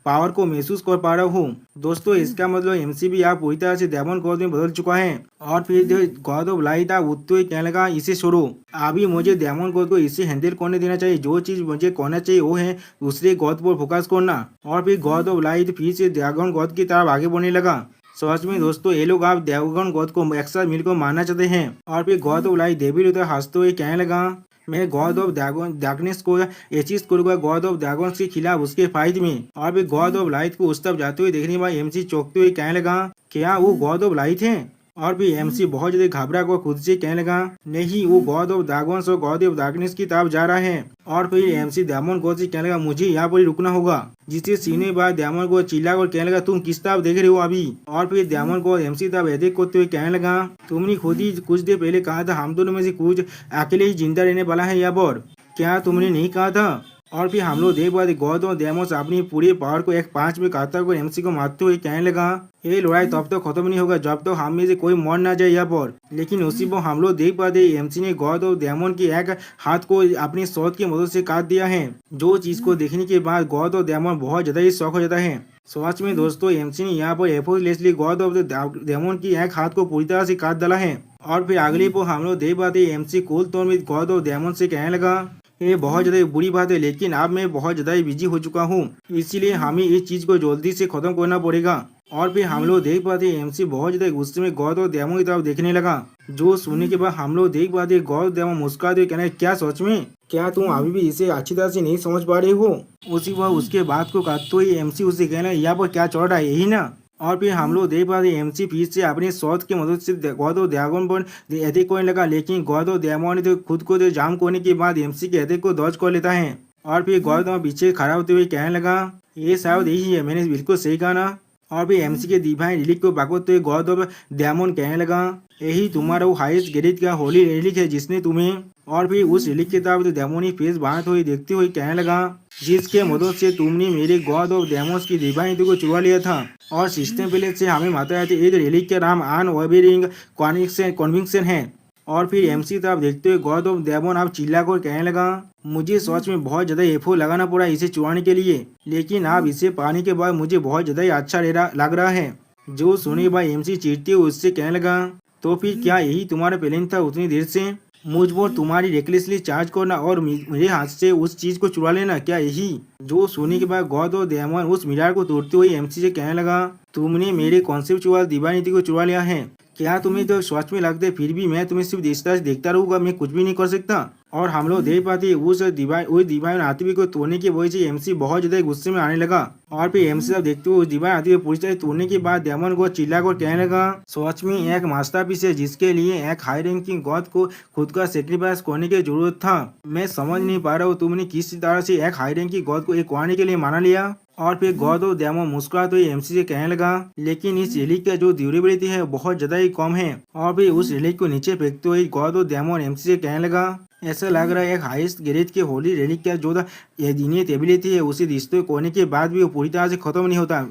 पावर को महसूस कर पा रहा हूँ। दोस्तों इसका मतलब एमसी भी आप पूरी तरह से डेमन गॉड में बदल चुका है। और फिर गॉड ऑफ लाइट आप उठते हुए कहने लगा, इसे छोड़ो, अभी मुझे डेमन गॉड को इसे हैंडल करने देना चाहिए। जो चीज मुझे करना चाहिए वो है दूसरे गॉड पर फोकस करना। और फिर गॉड ऑफ लाइट फिर से ड्रैगन गॉड की तरफ आगे बढ़ने लगा। सच में दोस्तों ये लोग आप ड्रैगन गॉड को एक साथ मिलकर मारना चाहते हैं। और फिर गॉड ऑफ लाइट डेविड उधर हंसते हुए कहने लगा, मैं गॉड ऑफ डार्कनेस को एचिस करूंगा गॉड ऑफ ड्रैगन के खिलाफ उसके फाइट में। और फिर गॉड ऑफ लाइट को उस तरफ जाते हुए देखने के बाद एमसी चौंकते हुए कहने लगा, क्या वो गॉड ऑफ लाइट है। और फिर एमसी बहुत ज्यादा घबरा कर खुद से कहने लगा, नहीं वो गॉड ऑफ ड्रैगन्स और गॉड ऑफ डार्कनेस की तरफ जा रहा है। और फिर एमसी डेमन गॉड से कहने लगा, मुझे यहाँ पर ही रुकना होगा। जिससे सीने बाद डेमन गॉड चिल्ला कर कहने लगा, तुम किस तरफ देख रहे हो अभी। और फिर डेमन गॉड एमसी तरफ एदेक करते हुए कहने लगा, तुमने खुद ही कुछ देर पहले कहा था हम दोनों में से कुछ अकेले ही जिंदा रहने वाला है यहाँ पर, क्या तुमने नहीं कहा था। और फिर हम लोग देख पाते गॉड और डेमोस अपनी पूरी पावर को एक पांच में काटता हुआ एमसी को मारते हुए कहने लगा, ये लड़ाई तब तो खत्म नहीं होगा जब तो हम में से कोई मर ना जाए यहाँ पर। लेकिन उसी पर हम लोग देख पाते एमसी ने गॉड और डेमन की एक हाथ को अपनी शॉट की मदद से काट दिया है। जो चीज को देखने के बाद गॉड और डेमन बहुत ज्यादा ही शौक हो जाता है। सच में दोस्तों एमसी ने यहाँ पर effortlessly God of the demon की एक हाथ को पूरी तरह से काट डाला है। और फिर अगली पर हम लोग देख पाते एमसी कूल तौर में गॉड ऑफ डेमन से कहने लगा, ये बहुत ज़्यादा बुरी बात है, लेकिन अब मैं बहुत ज़्यादा बिजी हो चुका हूँ, इसीलिए हमें इस चीज़ को जल्दी से ख़त्म करना पड़ेगा। और फिर हम लोग देख पाते एमसी बहुत ज्यादा गुस्से में गौद और डेमन की तरफ देखने लगा। जो सुनने के बाद हम लोग देख पाते गौद डेमन मुस्कुराते हुए कहना, क्या सच में? क्या तुम अभी भी इसे अच्छी तरह से नहीं समझ पा रहे हो? उसी वक्त उसके बात को काटते हुए एमसी उसे कहना, यहाँ पर क्या चल रहा है, यही ना? और फिर हम लोग देख पाते एमसी फिर से अपने शॉट की मदद से गौद और ड्रैगन पर अटैक करने लगा, लेकिन गौद और ड्रैगन ने खुद को जाम करने के बाद एमसी के अटैक को डॉज कर लेता है। और फिर गौद पीछे खड़ा होते हुए कहने लगा, ये शायद यही है, मैंने बिल्कुल सही कहा ना? और फिर एमसी के डिवाइन रिलीक को बागोते हुए गॉड ऑफ डायमंड कहने लगा, यही तुम्हारा वो हाईएस्ट ग्रेड का होली रिलीक है जिसने तुम्हें। और फिर उस रिलीक के तरफ डेमोनी फेस बांधते हुए देखते हुए कहने लगा, जिसके मदद से तुमने मेरे गॉड ऑफ डेमोस की डिवाइनिटी को चुरा लिया था और सिस्टम पहले से हमें माता थे एक रिलीक का नाम अनवेरिंग कॉन्विक्शन है। और फिर एमसी तरफ देखते हुए गॉड ऑफ डेमन अब चिल्ला कर कहने लगा, मुझे सच में बहुत ज़्यादा एफर्ट लगाना पड़ा इसे चुराने के लिए, लेकिन अब इसे पाने के बाद मुझे बहुत ज़्यादा ही अच्छा लग रहा है। जो सुने के बाद एमसी चिढ़ते हुए उससे कहने लगा, तो फिर क्या यही तुम्हारा प्लान था उतनी देर से? मुझ पर तुम्हारी रेकलेसली चार्ज करना और मेरे हाथ से उस चीज को चुरा लेना, क्या यही? जो सुनने के बाद गॉड और डेमन उस मिरार को तोड़ते हुए एमसी से कहने लगा, तुमने मेरे कॉन्सेप्चुअल डिवाइनिटी को चुरा लिया है। क्या तुम्हें तो सच में लगता है फिर भी मैं तुम्हें सिर्फ देखता रहूंगा, मैं कुछ भी नहीं कर सकता? और हम लोग देख पाते उस डिवाइन आतिवी को तोड़ने की वजह से एमसी बहुत ज्यादा गुस्से में आने लगा। और फिर एमसी साहब देखते हुए उस डिवाइन आतिवी पूरी तरह तोड़ने के बाद डेमन को चिल्ला कर कहने लगा, सच में एक मास्टरपीस है जिसके लिए एक हाई रैंकिंग गॉड को खुद का सेक्रीफाइस करने की जरूरत था। मैं समझ नहीं पा रहा हूँ तुमने किस तरह से एक हाई रैंकिंग गॉड को एक के लिए माना लिया। और फिर गॉड और डेमन मुस्कुराते हुए एमसी से कहने लगा, लेकिन इस रिलीक का जो ड्यूरेबिलिटी है बहुत ज्यादा ही कम है। और फिर उस रिलीक को नीचे फेंकते हुए गॉड और डेमन एमसी से कहने लगा, ऐसा लग रहा है एक हाईएस्ट ग्रेड के होली रिलीक का जो इनियत एबिलिटी है उसे डिस्ट्रॉय करने के बाद भी वो पूरी तरह से खत्म नहीं होता।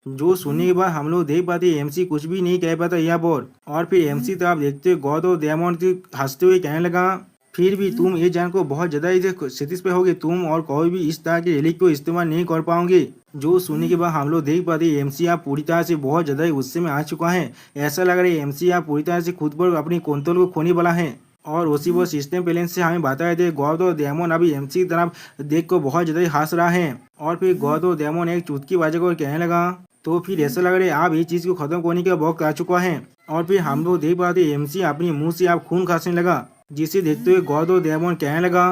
जो सुनने के बाद हम लोग देख पाते एमसी कुछ भी नहीं कह पाता यहाँ पर। और फिर एमसी तरफ देखते गॉड और डेमन हंसते हुए कहने लगा, फिर भी तुम ये जानकर बहुत ज्यादा सेटिस्फाई होगे, तुम और कोई भी इस तरह के रिलीक को इस्तेमाल नहीं कर पाओगे। जो सुनने के बाद हम लोग देख पाते एमसी आप पूरी तरह से बहुत ज्यादा गुस्से में आ चुका है। ऐसा लग रहा है एमसी आप पूरी तरह से खुद पर अपनी कंट्रोल को खोने वाला है। और उसी वो सिस्टम बैलेंस से हमें बताया थे गॉड और डेमन अभी एमसी की तरफ देख कर बहुत ज्यादा हंस रहा है। और फिर गॉड और डेमन एक चुटकी बाजे को कहने लगा, तो फिर ऐसा लग रहा है आप ये चीज को खत्म करने का वक्त आ चुका है। और फिर हम लोग देख पाते एमसी अपने मुंह से आप खून खांसने लगा, जिसे देखते हुए गॉड और डेमन कहने लगा,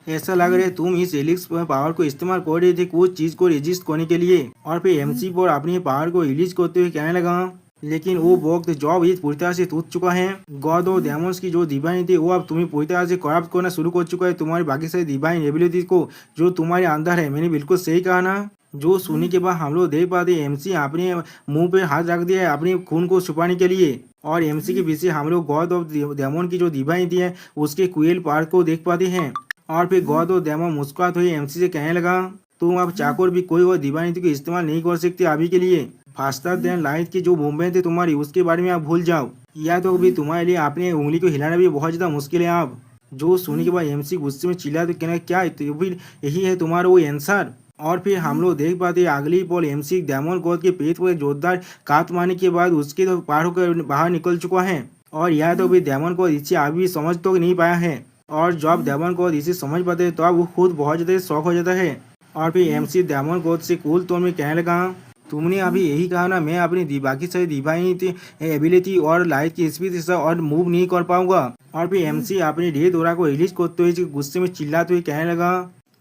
ऐसा लग रहा है तुम इस एलिक्स पावर को इस्तेमाल कर रहे थे कुछ चीज को रेजिस्ट करने के लिए। और फिर एमसी पर अपनी पावर को रिलीज करते हुए कहने लगा, लेकिन वो वक्त जॉब ही पूरी तरह से टूट चुका है। गॉड और डेमन्स की जो डिवाइन थी वो अब तुम्हें पूरी तरह से करप्ट करना शुरू कर चुका है तुम्हारी बाकी सारी डिवाइन एबिलिटी को जो तुम्हारे अंदर है। मैंने बिल्कुल सही कहा ना? जो सुनने के बाद हम लोग देख पाते एमसी अपने मुंह पे हाथ रख दिया है अपने खून को छुपाने के लिए। और एमसी के पीछे हम लोग गॉड ऑफ डेमन की जो डिवाइन थी है उसके क्वेल पार्ट को देख पाते हैं। और फिर गॉड ऑफ डेमन मुस्कुराते हुए एमसी से कहने लगा, तुम अब चाकर भी कोई और डिवाइनिटी को इस्तेमाल नहीं कर सकते अभी के लिए। फास्टर देन लाइट की जो मूवमेंट है तुम्हारी उसके बारे में आप भूल जाओ, या तो भी तुम्हारे लिए अपने उंगली को हिलाना भी बहुत ज्यादा मुश्किल है आप। जो सुनने के बाद एमसी गुस्से में चिल्ला तो कहना, क्या तो भी यही है तुम्हारा वो आंसर? और फिर हम लोग देख पाते अगली पल एमसी डेमन गॉड के पेट पर जोरदार काट मारने के बाद उसके तो पार होकर बाहर निकल चुका है। और यह तो भी डेमन गॉड इसे अभी समझ तो नहीं पाया है। और जब डेमन गॉड इसे समझ पाते हैं तो अब वो खुद बहुत ज्यादा शौक हो जाता है। और फिर एमसी डेमन गॉड से कूल टोन में कहने लगा, तुमने अभी यही कहा ना मैं अपनी बाकी सारी डिवाइन एबिलिटी और लाइट की स्पीड से और मूव नहीं कर पाऊंगा। और फिर एमसी अपने ढेर दौरा को रिलीज करते हुए गुस्से में चिल्लाते हुए कहने लगा,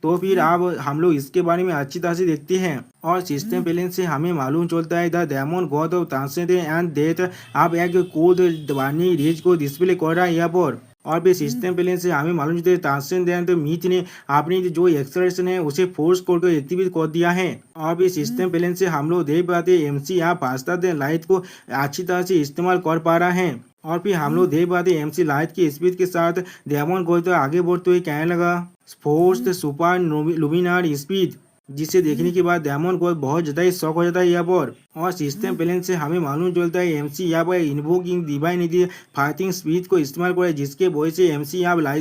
तो फिर अब हम लोग इसके बारे में अच्छी तरह से देखते हैं। और सिस्टम बैलेंस से हमें मालूम चलता है the demon God of transcend and death अब एक कोड वार्निंग रेज को डिस्प्ले कर रहा है यहाँ पर। और भी सिस्टम बैलेंस से हमें मालूम चलता है ट्रांसेंड एंड मीथ ने अपनी जो एक्सलेशन है उसे फोर्स करके एक्टिवेट कर दिया है। और भी सिस्टम बैलेंस से हम लोग देख पाते एमसी यहाँ फास्टर देन लाइट को अच्छी तरह से इस्तेमाल कर पा रहा है। और फिर हम लोग देख पाते एमसी लाइट की स्पीड के साथ डेमन गॉड तो आगे बढ़ते हुए कहने लगा, फोर्स सुपर लुमिनार स्पीड, जिसे देखने के बाद डेमन गॉड बहुत ज्यादा ही शौक हो जाता है यहाँ पर। और सिस्टम बैलेंस से हमें मालूम चलता है एमसी यहाँ पर इन्वोकिंग डिवाइनिटी फाइटिंग स्पीड को इस्तेमाल करे, जिसके वजह से एमसी यहाँ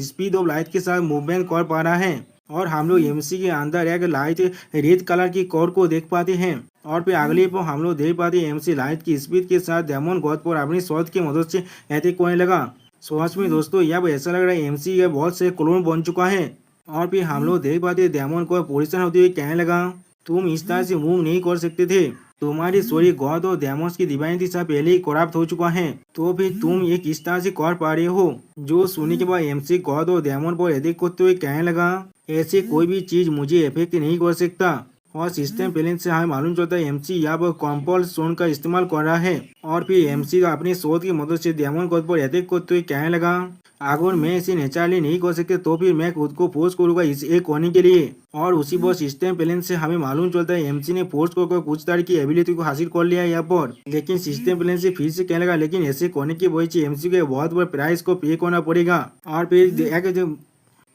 स्पीड ऑफ लाइट के साथ मूवमेंट कर पा रहा है। और हम लोग एमसी के अंदर एक लाइट रेड कलर की कोर को देख पाते हैं। और फिर अगले पर हम लोग देख पाते हैं एमसी लाइट की स्पीड के साथ डेमन गॉड पर अपनी शॉट की मदद से अटैक करने लगा। सच में दोस्तों यहाँ पर ऐसा लग रहा है एमसी ये बहुत से क्लोन बन चुका है। और फिर हम लोग देख पाते डेमन को पोजिशन होते हुए कहने लगा, तुम इस तरह से मूव नहीं कर सकते थे, तुम्हारी शरीर गॉड और डेमोस की डिवाइनिटी से पहले ही करप्ट हो चुका है, तो फिर तुम ये किस तरह से कर पा रहे हो। जो सुनने के बाद एमसी गॉड और डेमन पर अटैक करते हुए कहने लगा, ऐसे कोई भी चीज मुझे इफेक्ट नहीं कर सकता। और सिस्टम बैलेंस से हमें मालूम चलता है एमसी यहाँ पर कॉम्पल्स सोन का इस्तेमाल कर रहा है। और फिर एमसी का अपनी शोध की मदद से डेमन गॉड पर अटैक करते हुए कहने लगा, अगर मैं इसे नेचुरली नहीं कर सकते तो फिर मैं खुद को फोर्स करूंगा इसे करने के लिए। और उसी पर सिस्टम बैलेंस से हमें मालूम चलता है एमसी ने फोर्स कर कुछ तरह की एबिलिटी को हासिल कर लिया है यहाँ पर। लेकिन सिस्टम बैलेंस से फिर से कहने लगा, लेकिन ऐसे करने की वजह से एमसी को बहुत बड़ा प्राइस को पे करना पड़ेगा। और फिर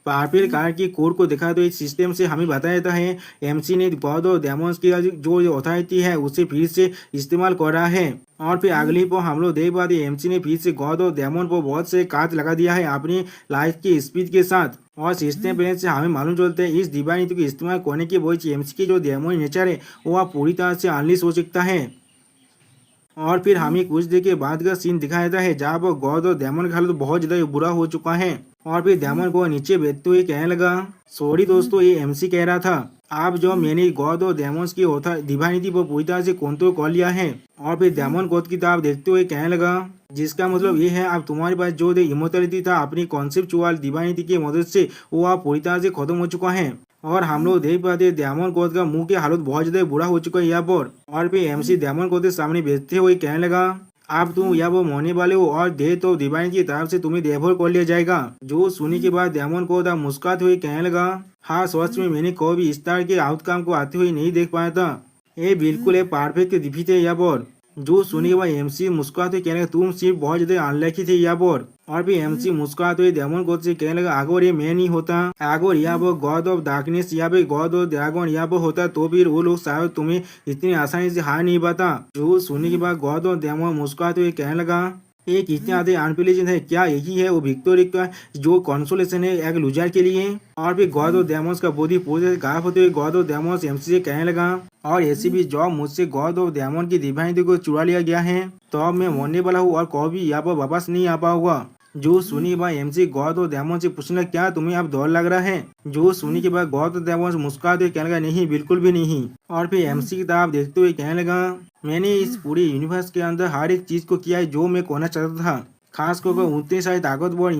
पार्पल कार की कोड को देखा तो इस सिस्टम से हमें बताया जाता है एमसी ने गॉड और डेमोन्स की जो अथॉरिटी है उसे फिर से इस्तेमाल कर रहा है। और फिर अगली पर हम लोग देख पाते एमसी ने फिर से गॉड और डेमन पर बहुत से काज लगा दिया है अपनी लाइफ की स्पीड के साथ। और सिस्टम बैलेंस से हमें मालूम चलता है इस डिवाइनिटी को इस्तेमाल करने की वजह से एमसी की जो डेमोन नेचर है वो पूरी तरह से अनलिश हो सकता है। और फिर हमें कुछ देर के बाद का सीन दिखाया जाता है जहाँ पर गॉड और डेमन का हालत बहुत ज्यादा बुरा हो चुका है। और फिर डेमन को नीचे बैठते हुए कहने लगा, सॉरी दोस्तों, ये एमसी कह रहा था आप जो मैंने गॉड और डेमोन्स की डिवाइनिटी पर पूरी तरह से कंट्रोल कर लिया है। और फिर डेमन गॉड की तरफ देखते हुए कहने लगा, जिसका मतलब ये है अब तुम्हारे पास जो इमोर्टैलिटी था अपनी कॉन्सेप्चुअल डिवाइनिटी की मदद से वो आप पूरी तरह से खत्म हो चुका है। और हम लोग देख पाते डेमन गॉड का मुंह की हालत बहुत ज्यादा बुरा हो चुका है यहाँ पर। और फिर एमसी डेमन गॉड के सामने बैठते हुए कहने लगा, आप तुम या वो मरने वाले हो और दे तो डिवाइन की तरफ से तुम्हें देवभर कर लिया जाएगा। जो सुनने के बाद डेमन को मुस्कुराते हुए कहने लगा, हाँ सच में मैंने कभी भी इस तरह के आउटकम को आते हुए नहीं देख पाया था। ये बिल्कुल एक परफेक्ट डिफीट है यहाँ पर। जो सुनने के बाद एमसी मुस्कुराते कहने लगा, तुम सिर्फ बहुत ज्यादा अनलकी थे यहाँ पर। और फिर एमसी मुस्कुराते हुए डेमन गॉड से कहने लगा, अगर ये मैं नहीं होता, अगर यहाँ पर गॉड ऑफ डार्कनेस यहाँ पे गॉड ऑफ ड्रैगन यहाँ पर होता तो फिर वो लोग शायद तुम्हें इतनी आसानी से हार नहीं पाता। जो सुनने के बाद गॉड ऑफ डेमन मुस्कुराते हुए कहने लगा, ये कितने ज्यादा अनप्लेजेंट है, क्या यही है वो विक्टोरी का जो कंसोलेशन है एक लूजर के लिए। और फिर गॉड ऑफ डेमोस का बॉडी पूरे गायब होते हुए गॉड ऑफ डेमोस एमसी से कहने लगा, और ऐसी भी जॉब मुझसे गॉड ऑफ डेमन की डिवाइनिटी को चुरा लिया गया है तो अब मैं मरने वाला हूँ और कभी यहाँ पर वापस नहीं आ पाऊंगा। जो सुनी के बाद एमसी गॉड और डेमन से पूछने लगा, क्या तुम्हें अब डर लग रहा है। जो सुनी के बाद गॉड और डेमन मुस्कुराते कहने लगा, नहीं बिल्कुल भी नहीं। और फिर एमसी की तरफ देखते हुए कहने लगा, मैंने इस पूरे यूनिवर्स के अंदर हर एक चीज को किया है जो मैं करना चाहता था, खास कर उतने सारे ताकतवर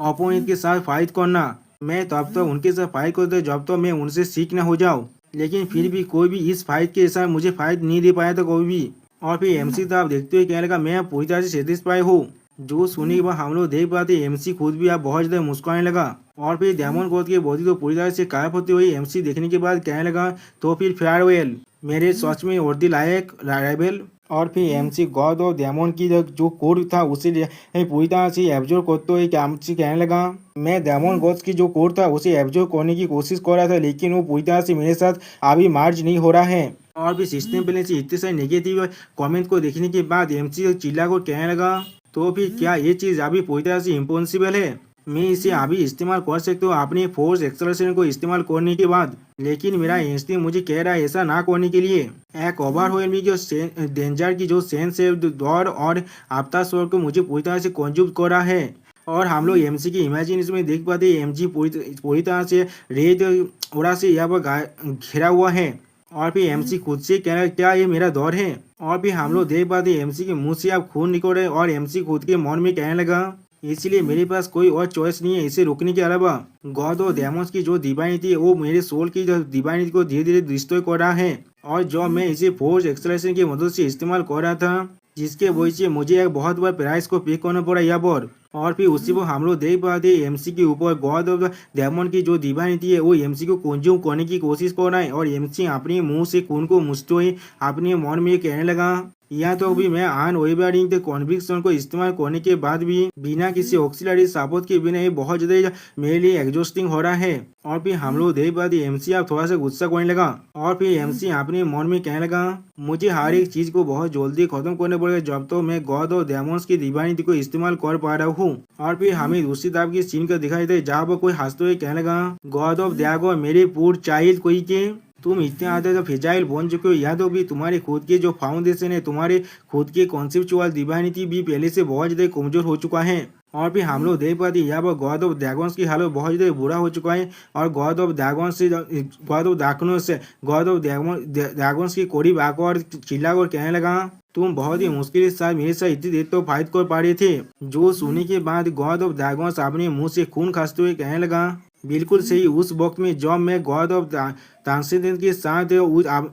अपोनेंट के साथ फाइट करना। मैं तब तक उनके साथ फाइट करता जब तक मैं उनसे सीख न हो जाऊँ, लेकिन फिर भी कोई भी इस फाइट के साथ मुझे फाइट नहीं दे पाया था कोई भी। और फिर एमसी तरफ देखते हुए कहने लगा, मैं पूरी तरह से सेटिस्फाई हूँ। जो सुनने के बाद हम लोग देख पाते एमसी खुद भी आप बहुत ज्यादा मुस्कुराने लगा। और फिर डेमन गॉड की बॉडी तो पूरी तरह से गायब होते हुए एमसी देखने के बाद कहने लगा, तो फिर फेयरवेल मेरे सच में वर्दी लायक राइवल। और फिर एमसी गॉड और डेमन की जो कोड था उसे पूरी तरह से एब्जॉर्ब करते हुए एमसी कहने लगा, मैं डेमन गॉड की जो कोड था उसे एब्जॉर्ब करने की कोशिश कर रहा था, लेकिन वो पूरी तरह से मेरे साथ अभी मार्च नहीं हो रहा है। और फिर सिस्टम बैलेंस से इतने सारे नेगेटिव कमेंट को देखने के बाद एमसी चिल्ला को कहने लगा, तो फिर क्या ये चीज़ अभी पूरी तरह से इम्पॉसिबल है। मैं इसे अभी इस्तेमाल कर सकता हूँ अपने फोर्स एक्सेलरेशन को इस्तेमाल करने के बाद, लेकिन मेरा इंस्टिंक्ट मुझे कह रहा है ऐसा ना करने के लिए। एक ओवरवेलमिंग जो डेंजर की जो सेंस है दौड़ और आफ्टर शॉट को मुझे पूरी तरह से कंज्यूम कर रहा है। और हम लोग एमसी की इमेजिनेशन में देख पाते हैं एमजी पूरी तरह से रेत ओरा से यहाँ पर घिरा हुआ है। और फिर एमसी खुद से कह रहा है, क्या ये मेरा दौर है। और फिर हम लोग देख पाते एमसी के मुंह से अब खून निकल रहे और एमसी खुद के मन में कहने लगा, इसलिए मेरे पास कोई और चॉइस नहीं है इसे रोकने के अलावा। गॉड और डेमोन्स की जो डिवाइनिटी है वो मेरे सोल की जो डिवाइनिटी को धीरे धीरे डिस्ट्रॉय कर रहा है, और जो मैं इसे फोर्स एक्सेलरेशन की मदद से इस्तेमाल कर रहा था, जिसके वजह से मुझे एक बहुत बड़ा प्राइस को पे करना पड़ा यहाँ पर। और फिर उसी पर हम लोग देख पाते एमसी के ऊपर गॉड ऑफ डेमन की जो डिवाइनिटी है वो एमसी को कंज्यूम करने की कोशिश कर रहा है। और एमसी अपने मुंह से खून को मुछते हुए अपने मन में कहने लगा, यहाँ तो भी मैं अनवेवरिंग कॉन्विक्शन को इस्तेमाल करने के बाद भी बिना किसी ऑक्सिलरी सपोर्ट के बिना ये बहुत ज्यादा मेरे लिए एग्जॉस्टिंग हो रहा है। और फिर हम लोग देख पाते एमसी आप थोड़ा सा गुस्सा करने लगा। और फिर एमसी अपने मन में कहने लगा, मुझे हर एक चीज को बहुत जल्दी खत्म करना पड़ेगा जब तो मैं गॉड और डेमोन्स की डिवाइनिटी को इस्तेमाल कर पा रहा हूँ। और फिर हमें दूसरी तरफ की सीन का दिखाई दे जहाँ पर कोई हंसते हुए कहने लगा, गॉड ऑफ ड्रैगन मेरे पूर चाइल्ड कोई के तुम इतने ज्यादा फ्रेजाइल बन चुके हो, या तो भी तुम्हारे खुद के जो फाउंडेशन है, तुम्हारे खुद के कॉन्सेप्चुअल डिवाइनिटी भी पहले से बहुत ज्यादा कमजोर हो चुका है। और फिर हम लोग देख पाते हैं यहाँ पर गॉड ऑफ ड्रैगन्स की हालत बहुत ज़्यादा बुरा हो चुका है और गॉड ऑफ ड्रैगन्स की कोड़ी आकर चिल्ला कर कहने लगा, तुम बहुत ही मुश्किल के साथ मेरे साथ इतनी देर तो फाइट कर पा रहे थे। जो सुनने के बाद गॉड ऑफ ड्रैगन्स अपने मुंह से खून खांसते हुए कहने लगा, बिल्कुल सही। उस वक्त में जब मैं गॉड ऑफ ट्रांसेंडेंस के साथ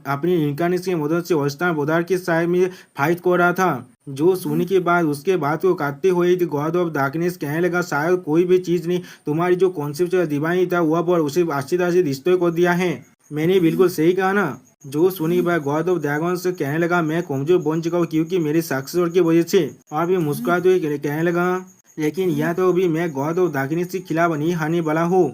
अपनी इनकारनेशन की मदद से अवस्थान पदार्थ के साथ में फाइट कर रहा था। जो सुनने के बाद उसके बाद को काटते हुए गॉड ऑफ डार्कनेस कहने लगा, शायद कोई भी चीज़ नहीं, तुम्हारी जो कॉन्सेप्ट डिवाइन था वह पर उसे अच्छी तरह से डिस्ट्रॉय कर दिया है। मैंने बिल्कुल सही कहा ना। जो सुनी के बाद गॉड ऑफ ड्रैगन्स कहने लगा, मैं कमजोर बन चुका हूँ क्योंकि मेरे सक्सेसर की वजह से। और भी मुस्कुराते हुए कहने लगा, लेकिन यह तो भी मैं गॉड ऑफ डार्कनेस के खिलाफ नहीं हारने वाला हूँ,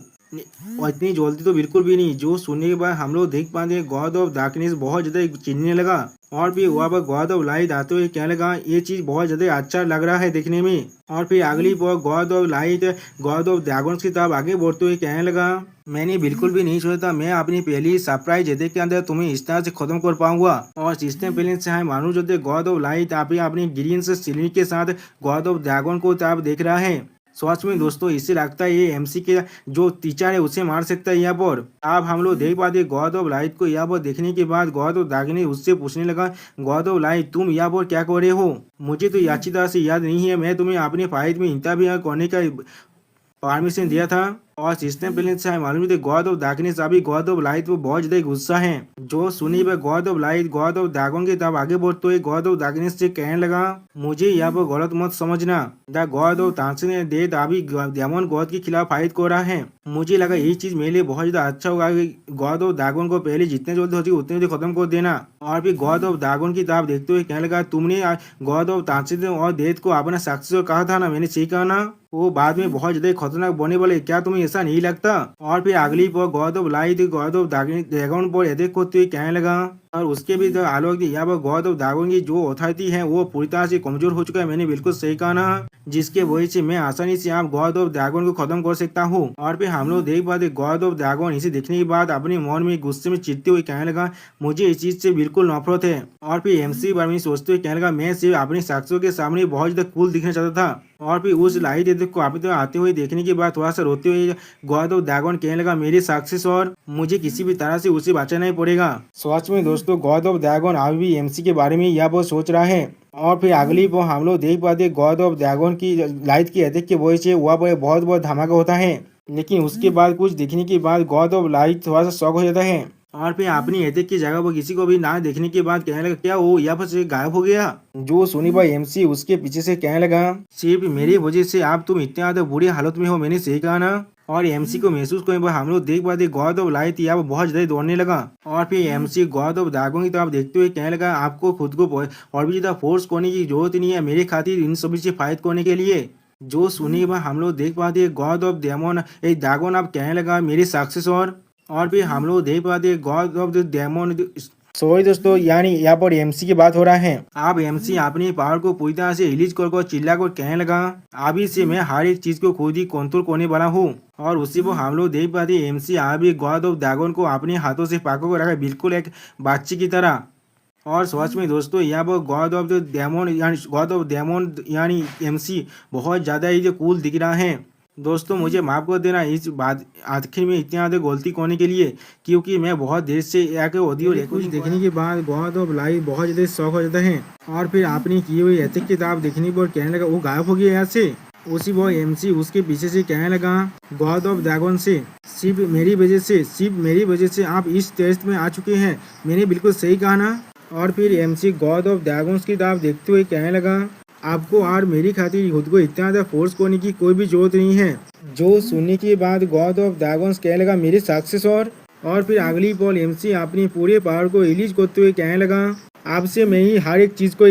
और इतनी जल्दी तो बिल्कुल भी नहीं। जो सुनने के बाद हम लोग देख पाते हैं गॉड ऑफ डार्कनेस बहुत ज़्यादा चिढ़ने लगा और फिर वहाँ पर गॉड ऑफ लाइट आते हुए कहने लगा, ये चीज़ बहुत ज़्यादा अच्छा लग रहा है देखने में। और फिर अगली बार god of light god of dragons की तरफ आगे बढ़ते हुए कहने लगा, मैंने बिल्कुल भी नहीं सोचा था मैं अपनी पहली सरप्राइज अटैक के अंदर तुम्हें इस तरह से खत्म कर पाऊंगा। और सिस्टम पहले से मालूम जो थे गॉड ऑफ लाइट अपनी ग्रीन से सिल्वर के साथ गॉड ऑफ ड्रैगन को आप देख रहा है। सच में दोस्तों इससे लगता है ये एमसी के जो टीचर है उसे मार सकता है यहाँ पर। अब हम लोग देख पाते गॉड ऑफ लाइट को यहाँ पर देखने के बाद गॉड ऑफ डार्कनेस उससे पूछने लगा, गॉड ऑफ लाइट तुम यहाँ पर क्या कर रहे हो? मुझे तो अच्छी तरह से याद नहीं है, मैं तुम्हें अपने फाइट में इंटरव्यू करने का परमिशन दिया था। और सिस्टम पहले से मालूम थे गॉड ऑफ डार्कनेस अभी गॉड ऑफ लाइट वो बहुत ज्यादा गुस्सा है। जो सुनी पर God of light god of dragon के तब आगे बढ़ते हुए गॉड ऑफ डार्कनेस से कहने लगा, मुझे यहाँ पर गलत मत समझना, the God of transcendence death अभी डेमन गॉड के खिलाफ फाइट कर रहा है। मुझे लगा ये चीज मेरे लिए बहुत ज्यादा अच्छा होगा कि गॉड ऑफ ड्रैगन को पहले जितने जल्दी होती उतने जल्दी खत्म कर देना। और फिर गॉड ऑफ ड्रैगन की तरफ देखते हुए कहने लगा, तुमने गॉड ऑफ ट्रांसेंडेंस और डेथ को अपना सक्सेसर कहा था ना, मैंने सही कहा ना, वो बाद में बहुत ज्यादा खतरनाक बने वाले, क्या तुम्हें ऐसा नहीं लगता? और फिर अगली पर God of light god of dragon पर अटैक करते हुए कहने लगा, और उसके भी जो आलोक यहाँ पर गॉड ऑफ ड्रैगन की जो अथॉरिटी है वो पूरी तरह से कमजोर हो चुका है, मैंने बिल्कुल सही कहा ना, जिसके वजह से मैं आसानी से आप गॉड ऑफ ड्रैगन को खत्म कर सकता हूँ। और फिर हम लोग देख पाते गॉड ऑफ ड्रैगन इसे देखने के बाद अपने मन में गुस्से में चिढ़ते हुए कहने लगा, मुझे इस चीज से बिल्कुल नफरत है। और फिर एमसी बारे में सोचते हुए कहने लगा, मैं सिर्फ अपने शख्सों के सामने बहुत ज्यादा कूल दिखना चाहता था। और फिर उस लाइट को आते हुए देखने के बाद थोड़ा सा रोते हुए गॉड ऑफ ड्रैगन कहने लगा, मेरे सक्सेस और मुझे किसी भी तरह से उसे बचाना ही पड़ेगा। सच में दोस्तों गॉड ऑफ ड्रैगन अभी भी एमसी के बारे में यह बहुत सोच रहा है। और फिर अगली पर हम लोग देख पाते गॉड ऑफ ड्रैगन की लाइट की अटैक की वजह से वहाँ पर बहुत बहुत धमाका होता है, लेकिन उसके बाद कुछ देखने के बाद गॉड ऑफ लाइट थोड़ा सा शॉक हो जाता है। और फिर अपनी अटैक की जगह पर किसी को भी ना देखने के बाद कहने लगा, क्या वो यहाँ पर से गायब हो गया? जो सुनी भाई एमसी उसके पीछे से कहने लगा, सिर्फ मेरी वजह से आप तुम इतने ज्यादा बुरी हालत में हो, मैंने सही कहा ना। और एमसी को महसूस करने पर हम लोग देख पाते गॉड ऑफ लाइट यहाँ पर बहुत ज्यादा दौड़ने लगा। और फिर एमसी गॉड ऑफ ड्रैगन की तरफ देखते हुए कहने लगा, आपको खुद को और भी ज्यादा फोर्स करने की जरूरत नहीं है मेरे खातिर इन सभी से फाइट करने के लिए। जो सुनी बार हम लोग देख पाते गॉड ऑफ ड्रैगन आप कहने लगा, मेरे सक्सेसर। और फिर हम लोग देख पाते God of the demon sorry दोस्तों, यानी यहाँ पर एमसी की बात हो रहा है। अब एमसी अपनी पावर को पूरी तरह से रिलीज कर चिल्ला कर कहने लगा, अभी से मैं हर एक चीज को खुद ही कंट्रोल करने वाला हूँ। और उसी को हम लोग देख पाते एमसी अभी गॉड ऑफ ड्रैगन को अपने हाथों से पाको कर रखा है, बिल्कुल एक बच्चे की तरह। और सच में दोस्तों यहाँ पर गॉड ऑफ द डेमन यानी एमसी बहुत ज़्यादा ही जो कूल दिख रहा है। दोस्तों मुझे माफ़ कर देना इस बात आखिर में इतनी ज़्यादा गलती करने के लिए, क्योंकि मैं बहुत देर से ऑडियो रिकॉर्डिंग देखने के बाद गॉड ऑफ लाइट बहुत ज़्यादा शौक हो जाता है। और फिर आपने की हुई अटैक किताब देखने पर कहने लगा, वो गायब हो गया यहाँ से। उसी वो एमसी उसके पीछे से कहने लगा, गॉड ऑफ ड्रैगन से सिर्फ मेरी वजह से आप इस टेस्ट में आ चुके हैं, मैंने बिल्कुल सही कहा ना। और फिर एमसी गॉड ऑफ ड्रैगन्स की तरफ देखते हुए कहने लगा, आपको और मेरी खातिर खुद को इतना ज़्यादा फोर्स करने की कोई भी जरूरत नहीं है। जो सुनने के बाद गॉड ऑफ ड्रैगन्स कहने लगा, मेरे सक्सेसर। और फिर अगली पल एमसी अपनी पूरे पावर को रिलीज करते हुए कहने लगा, आपसे मैं ही हर एक चीज़ को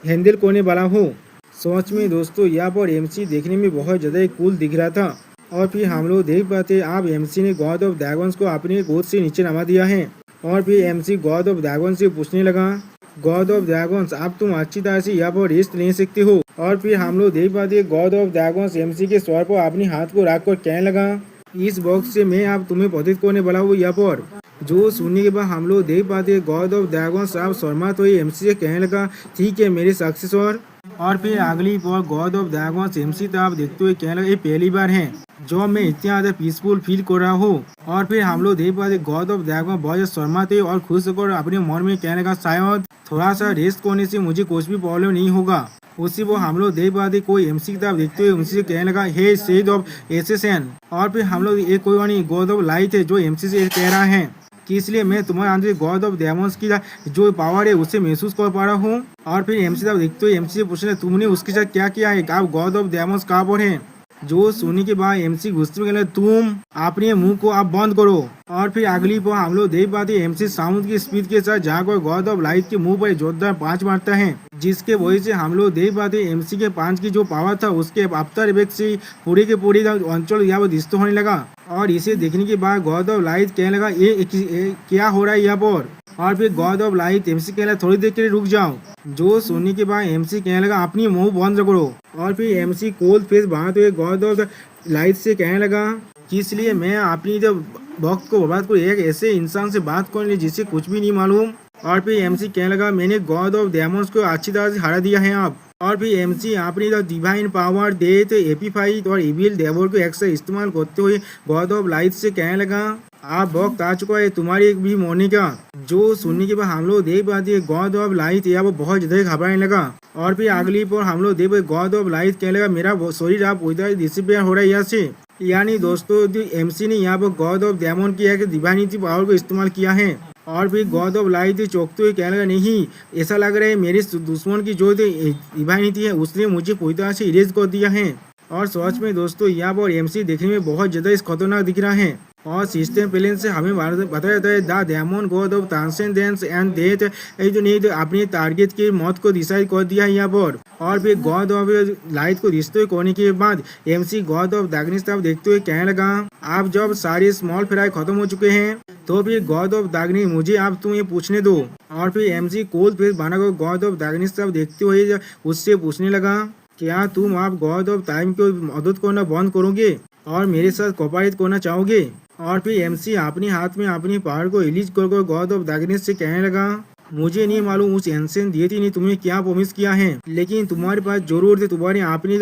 हैंडल करने वाला हूँ। सच में दोस्तों यहाँ पर एमसी देखने में बहुत ज़्यादा कूल दिख रहा था। और फिर हम लोग देख पाते अब एमसी ने गॉड ऑफ ड्रैगन्स को अपने गोद से नीचे नमा दिया है। और फिर एमसी गॉड ऑफ ड्रैगन से पूछने लगा, गॉड ऑफ ड्रैगन्स अब तुम अच्छी तरह से यहाँ पर रेस्ट ले सकते हो। और फिर हम लोग देख पाते गॉड ऑफ ड्रैगन्स एमसी के सर पर अपने हाथ को रख कर कहने लगा, इस बॉक्स से मैं अब तुम्हें पतित करने वाला हूँ यहाँ पर। जो सुनने के बाद हम लोग देख पाते गॉड ऑफ ड्रैगन्स अब शर्मा तो एमसी से कहने लगा, ठीक है मेरे सक्सेसर। और फिर अगली बार गॉड ऑफ ड्रैगन्स एमसी तो आप देखते हुए कहने लगा ये पहली बार है जो मैं इतना ज्यादा पीसफुल फील कर रहा हूँ। और फिर हम लोग देख पाते गॉड ऑफ ड्रैगन बहुत ज्यादा शर्माते और खुश होकर अपने मन में कहने लगा शायद थोड़ा सा रेस्ट करने से मुझे कुछ भी प्रॉब्लम नहीं होगा। उसी वो हम लोग देख पाते कोई एमसी की तरफ देखते हुए एमसी से कहने लगा हे शेड ऑफ एसेसन। और फिर हम लोग एक कोई गॉड ऑफ लाइट है जो एमसी से कह रहा है कि इसलिए मैं तुम्हारे अंदर गॉड ऑफ डेमोन्स की जो पावर है उसे महसूस कर पा रहा हूँ। और फिर एमसी साहब देखते हुए एमसी से पूछने तुमने उसके साथ क्या किया है, आप गॉड ऑफ डेमोन्स कहाँ पर है। जो सुनने के बाद एमसी गुस्से में कहने तुम अपने मुंह को आप बंद करो। और फिर अगली बार हम लोग देख पाते एमसी साउंड की स्पीड के साथ जाकर गॉड ऑफ लाइट के मुंह पर जोरदार पांच मारता है, जिसके वजह से हम लोग देख पाते एमसी के पांच की जो पावर था उसके आफ्टर इफेक्ट से पूरे के पूरे अंचल यहाँ पर डिस्टर्ब होने लगा। और इसे देखने के बाद गॉड ऑफ लाइट कहने लगा ये क्या हो रहा है यहाँ पर। और फिर गॉड ऑफ लाइट एमसी कहने लगा थोड़ी देर के लिए रुक जाओ। जो सुनने के बाद एमसी कहने लगा अपनी मुंह बंद करो। और फिर एमसी कोल्ड फेस बनाते हुए गॉड ऑफ लाइट से कहने लगा कि इसलिए मैं अपनी जो वक्त को बर्बाद कर एक ऐसे इंसान से बात करने जिससे कुछ भी नहीं मालूम। और फिर एमसी कहने लगा मैंने गॉड ऑफ डेमोन्स को अच्छी तरह से हरा दिया है आप। और फिर एमसी अपनी जो डिवाइन पावर डेथ एपीफाइट और इविल डेवल को एक से इस्तेमाल करते हुए गॉड ऑफ लाइट से कहने लगा आप वक्त आ चुका है तुम्हारी भी मरने का। जो सुनने के बाद हम लोग देख पाते हैं गॉड ऑफ लाइट यहाँ पर बहुत ज्यादा घबराने लगा। और फिर अगली पर हम लोग देख गॉड ऑफ लाइट कहने लगा मेरा शरीर आप उधर डिसिपेयर हो रहा है यहाँ से। यानी दोस्तों एमसी ने यहाँ पर गॉड ऑफ डेमन की है डिवाइनिटी पावर को इस्तेमाल किया है। और फिर गॉड ऑफ लाइट चौंकते हुए कहने लगा नहीं ऐसा लग रहा है मेरे दुश्मन की जो डिवाइनिटी है उसने मुझे पूरी तरह से इरेज कर दिया है। और सच में दोस्तों यहाँ पर एमसी देखने में बहुत ज्यादा खतरनाक दिख रहा है। और सिस्टम प्लेन से हमें बताया जाता है the demon God of transcendence and death नहीं तो अपने टारगेट की मौत को डिसाइड कर दिया है यहाँ पर। और फिर गॉड ऑफ लाइट को रिश्ते करने के बाद एमसी गॉड ऑफ डार्कनेस तरफ देखते हुए कहने लगा आप जब सारे स्मॉल फ्राई खत्म हो चुके हैं तो फिर गॉड ऑफ डार्कनेस मुझे आप तुम्हें पूछने दो। और फिर एमसी कोल्ड फेस बनाकर गॉड ऑफ डार्कनेस तरफ देखते हुए उससे पूछने लगा क्या तुम आप गॉड ऑफ टाइम को मदद करना बंद करोगे और मेरे साथ कोऑपरेट करना चाहोगे। और फिर एमसी अपने हाथ में अपनी पावर को रिलीज कर गॉड ऑफ डार्कनेस से कहने लगा मुझे नहीं मालूम उस एंशिएंट डीटी ने तुम्हें क्या प्रॉमिस किया है लेकिन तुम्हारे पास जरूर थे तुम्हारे आपने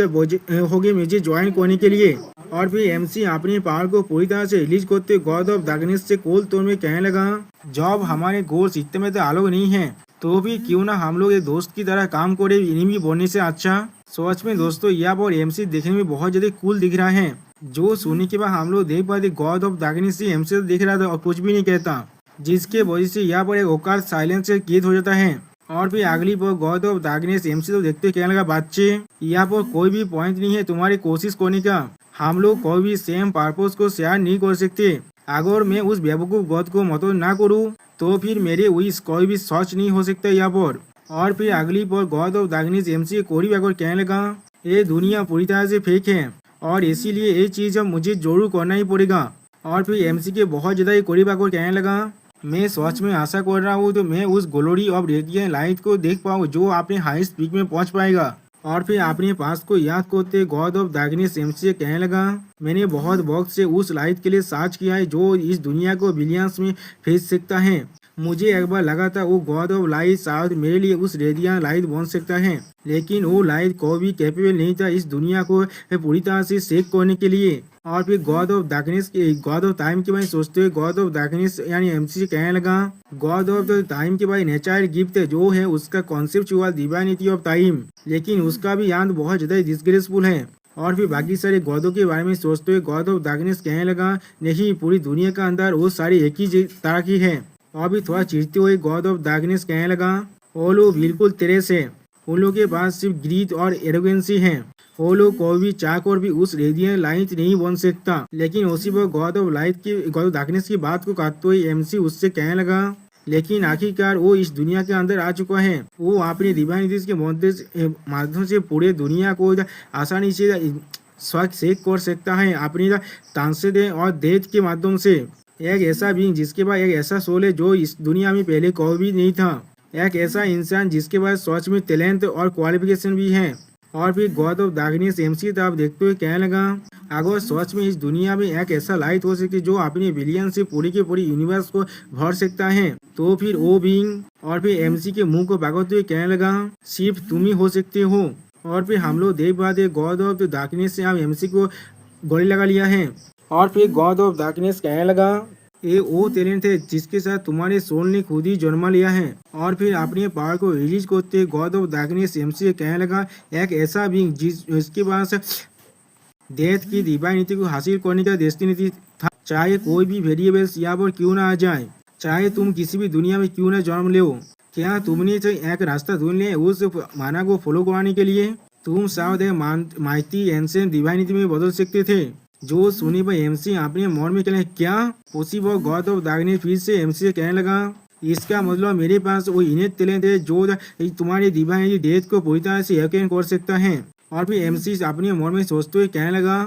होगे मुझे ज्वाइन करने के लिए। और फिर एमसी अपनी पावर को पूरी तरह से रिलीज करते गॉड ऑफ डार्कनेस से कोल्ड टोन में कहने लगा जब हमारे गोल्स इतने में तो आलोक नहीं है तो भी क्यों ना हम लोग एक दोस्त की तरह काम करे इनिमी बनने से अच्छा। सच में दोस्तों यहाँ पर एमसी देखने में बहुत ज्यादा कूल दिख रहा है। जो सुनने के बाद हम लोग देख पाते गॉड ऑफ डार्कनेस से एमसी देख रहा था और कुछ भी नहीं कहता, जिसके वजह से यहाँ पर एक औकात साइलेंस से कैद हो जाता है। और फिर अगली बार गॉड ऑफ डार्कनेस एमसी तो देखते कहने लगा बच्चे यहाँ पर कोई भी पॉइंट नहीं है तुम्हारी कोशिश करने का, हम लोग कोई भी सेम पर्पस को शेयर नहीं कर सकते। अगर मैं उस बेवकूफ गॉड को मदद ना करूँ तो फिर मेरे विश कोई भी सच नहीं हो सकता यहाँ पर। और फिर अगली बार गॉड ऑफ डार्कनेस एमसी कोरी आकर कहने लगा ये दुनिया पूरी तरह से फेक है और इसीलिए ये चीज अब मुझे जरूर करना ही पड़ेगा। और फिर एमसी के बहुत ज्यादा करीब आकर कहने लगा मैं सच में आशा कर रहा हूँ तो मैं उस ग्लोरी ऑफ रेडियंट लाइट को देख पाऊँ जो अपने हाईएस्ट पीक में पहुँच पाएगा। और फिर अपने पास को याद करते गॉड ऑफ डार्कनेस एमसी कहने लगा मैंने बहुत वक्त से उस लाइट के लिए सर्च किया है जो इस दुनिया को बिलियंस में भेज सकता है। मुझे एक बार लगा था वो गॉड ऑफ लाइट शायद मेरे लिए उस रेडियंट लाइट बन सकता है लेकिन वो लाइट को भी कैपेबल नहीं था इस दुनिया को पूरी तरह से शेक करने के लिए। और फिर गॉड ऑफ डार्कनेस के गॉड ऑफ टाइम के बारे में सोचते हुए गॉड ऑफ डार्कनेस यानी एमसी से कहने लगा गॉड ऑफ टाइम के बारे नेचुरल गिफ्ट जो है उसका कॉन्सेप्चुअल डिवाइनिटी ऑफ टाइम लेकिन उसका भी याद बहुत ज्यादा डिसग्रेसफुल है। और फिर बाकी सारे गॉडों के बारे में सोचते हुए गॉड ऑफ डार्कनेस कहने लगा नहीं पूरी दुनिया का अंदर वो सारी एक ही तरह की है। और भी थोड़ा चिढ़ते हुए गॉड ऑफ डार्कनेस कहने लगा वो लोग बिल्कुल तेरे से उन लोगों के पास सिर्फ ग्रीड और एरोगेंसी है, वो लोग कोई भी चाहकर भी उस रेडियंट लाइट नहीं बन सकता। लेकिन उसी पर गॉड ऑफ डार्कनेस की बात को काटते हुए एमसी उससे कहने लगा लेकिन आखिरकार वो इस दुनिया के अंदर आ चुका है, वो अपनी डिवाइनिटीज के माध्यम से पूरे दुनिया को आसानी से शेक कर सकता है अपनी ट्रांसेंडेंस और डेथ के माध्यम से। एक ऐसा भी जिसके पास एक ऐसा सोल है जो इस दुनिया में पहले कोई भी नहीं था, एक ऐसा इंसान जिसके पास सच में टैलेंट और क्वालिफिकेशन भी है। और फिर गॉड ऑफ डार्कनेस एमसी तरफ देखते हुए कहने लगा, अगर सच में इस दुनिया में एक ऐसा लाइट हो सके जो अपने विलियन से पूरी के पूरी यूनिवर्स को भर सकता है तो फिर वो बीइंग। और फिर एमसी के मुंह को पकड़ते हुए कहने लगा, सिर्फ तुम ही हो सकते हो। और फिर हम लोग देख पाते गॉड ऑफ डार्कनेस से अब एमसी को गोली लगा लिया है। और फिर गॉड ऑफ डार्कनेस कहने लगा, ये वो टैलेंट है जिसके साथ तुम्हारे सोल ने खुद ही जन्म लिया है। और फिर अपने पावर को रिलीज करते गॉड ऑफ डार्कनेस एमसी कहने लगा, एक ऐसा भी जिसके पास डेथ की डिवाइनिटी को हासिल करने का डेस्टिनी था, चाहे कोई भी वेरिएबल्स यहाँ पर क्यों ना आ जाए, चाहे तुम किसी भी दुनिया में क्यों ना जन्म लो। क्या तुमने तो एक रास्ता ढूंढ लिया उस माना को फॉलो कराने के लिए? तुम शायद एक माइटी एंशिएंट डिवाइनिटी में बदल सकते थे। जो सुनी पर एमसी अपने मन में कहने, क्या पॉसिबल? गॉड ऑफ डार्कनेस फिर से एमसी से कहने लगा, इसका मतलब मेरे पास वो इनेट टैलेंट है जो तुम्हारी डिवाइनिटी डेथ को पूरी तरह से यकीन कर सकता है। और फिर एमसी अपने मन में सोचते हुए कहने लगा,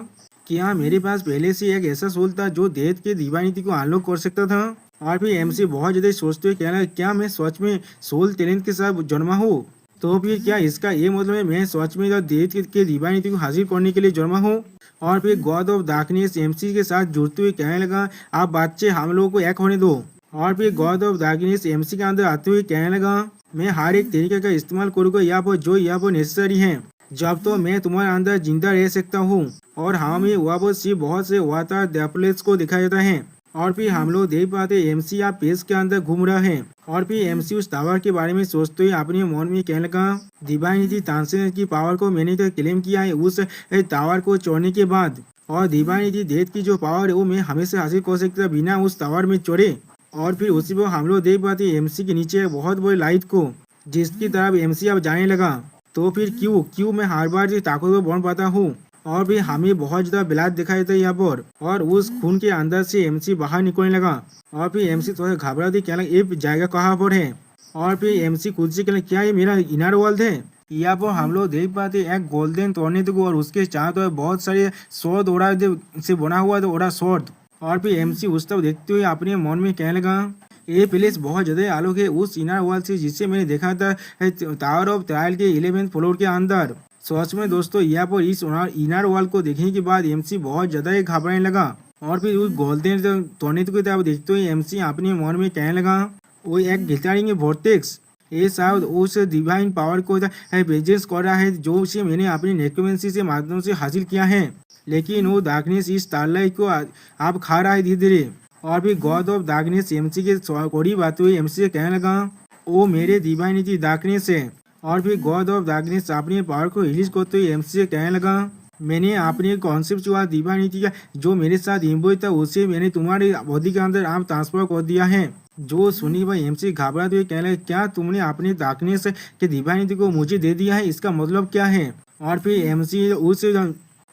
क्या मेरे पास पहले से एक ऐसा सोल था जो डेथ की डिवाइनिटी को अनलॉक कर सकता था? और फिर एमसी बहुत ज्यादा सोचते हुए कहने लगा, क्या मैं सच में सोल टैलेंट के साथ जन्मा हूँ? तो फिर क्या इसका ये मतलब है मैं सच में डेथ के डिवाइनिटी को हासिल करने के लिए जन्मा हूँ? और फिर गॉड ऑफ डार्कनेस एमसी के साथ जुड़ते हुए कहने लगा, आप बच्चे हम लोगों को एक होने दो। और फिर गॉड ऑफ डार्कनेस एमसी के अंदर आते हुए कहने लगा, मैं हर एक तरीके का इस्तेमाल करूँगा यहाँ पर जो यहाँ पर नेसेसरी है, जब तो मैं तुम्हारे अंदर जिंदा रह सकता हूँ। और हमें वहाँ पर सिर्फ बहुत से वाटर डेप्लेट्स को दिखाया जाता है। और फिर हम लोग देख पाते एमसी आप पेस के अंदर घूम रहा है। और फिर एमसी उस टावर के बारे में सोचते हुए अपने मन में कहने लगा, डिवाइनिटी ट्रांसेंडेंस की पावर को मैंने तो क्लेम किया है उस टावर को चढ़ने के बाद, और डिवाइनिटी डेथ की जो पावर है वो मैं हमेशा हासिल कर सकता बिना उस टावर में चढ़े। और फिर उसी पर हम लोग देख पाते एमसी के नीचे बहुत बड़ी लाइट को, जिसकी तरफ एमसी अब जाने लगा। तो फिर क्यों मैं हर बार जो ताकतवर बन पाता हूँ। और भी हमें बहुत ज्यादा ब्लड दिखाई देता है यहाँ पर। और उस खून के अंदर से एमसी बाहर निकलने लगा। और फिर एमसी थोड़ा घबरा दी, क्या ये जगह कहाँ पर है? और फिर एमसी खुद से कहना, क्या ये मेरा इनर वर्ल्ड है? यहाँ पर हम लोग देख पाते एक गोल्डन टॉर्नेडो को और उसके चारों तरफ बहुत सारे स्वॉर्ड ओरा से बना हुआ ओरा स्वॉर्ड। और फिर एमसी उस तरफ देखते हुए अपने मन में कहने लगा, ये प्लेस बहुत ज्यादा आलोक है उस इनर वर्ल्ड से जिसे मैंने देखा था टावर ऑफ ट्रायल के 11th फ्लोर के अंदर। सच में दोस्तों यहाँ पर इस इनर वर्ल्ड को देखने के बाद एमसी बहुत ज्यादा ही घबराने लगा। और फिर उस गोल्डन टॉर्नेडो की तरफ देखते हुए एमसी अपने मन में कहने लगा, वो एक गिटारिंग वोर्टेक्स, ये शायद उस डिवाइन पावर को प्रेजेंस कर रहा है जो उसे मैंने अपनी नेक्रोमेंसी से माध्यम से हासिल किया है। लेकिन वो डार्कनेस इस स्टारलाइट को आप खा रहा है धीरे धीरे। और फिर गॉड ऑफ डार्कनेस एमसी के करीब आते हुए एमसी से कहने लगा, वो मेरे डिवाइनिटी डार्कनेस है। और फिर गॉड ऑफ डार्कनेस अपने पावर को रिलीज करते हुए एमसी से कहने लगा, मैंने अपने कॉन्सेप्चुअल डिवाइनिटी का जो मेरे साथ इम्बॉय था उसे मैंने तुम्हारे बॉडी के अंदर आप ट्रांसफर कर दिया है। जो सुनी वह एमसी घबराते हुए कहने लगा, क्या तुमने अपने डार्कनेस के डिवाइनिटी को मुझे दे दिया है? इसका मतलब क्या है? और फिर एमसी उस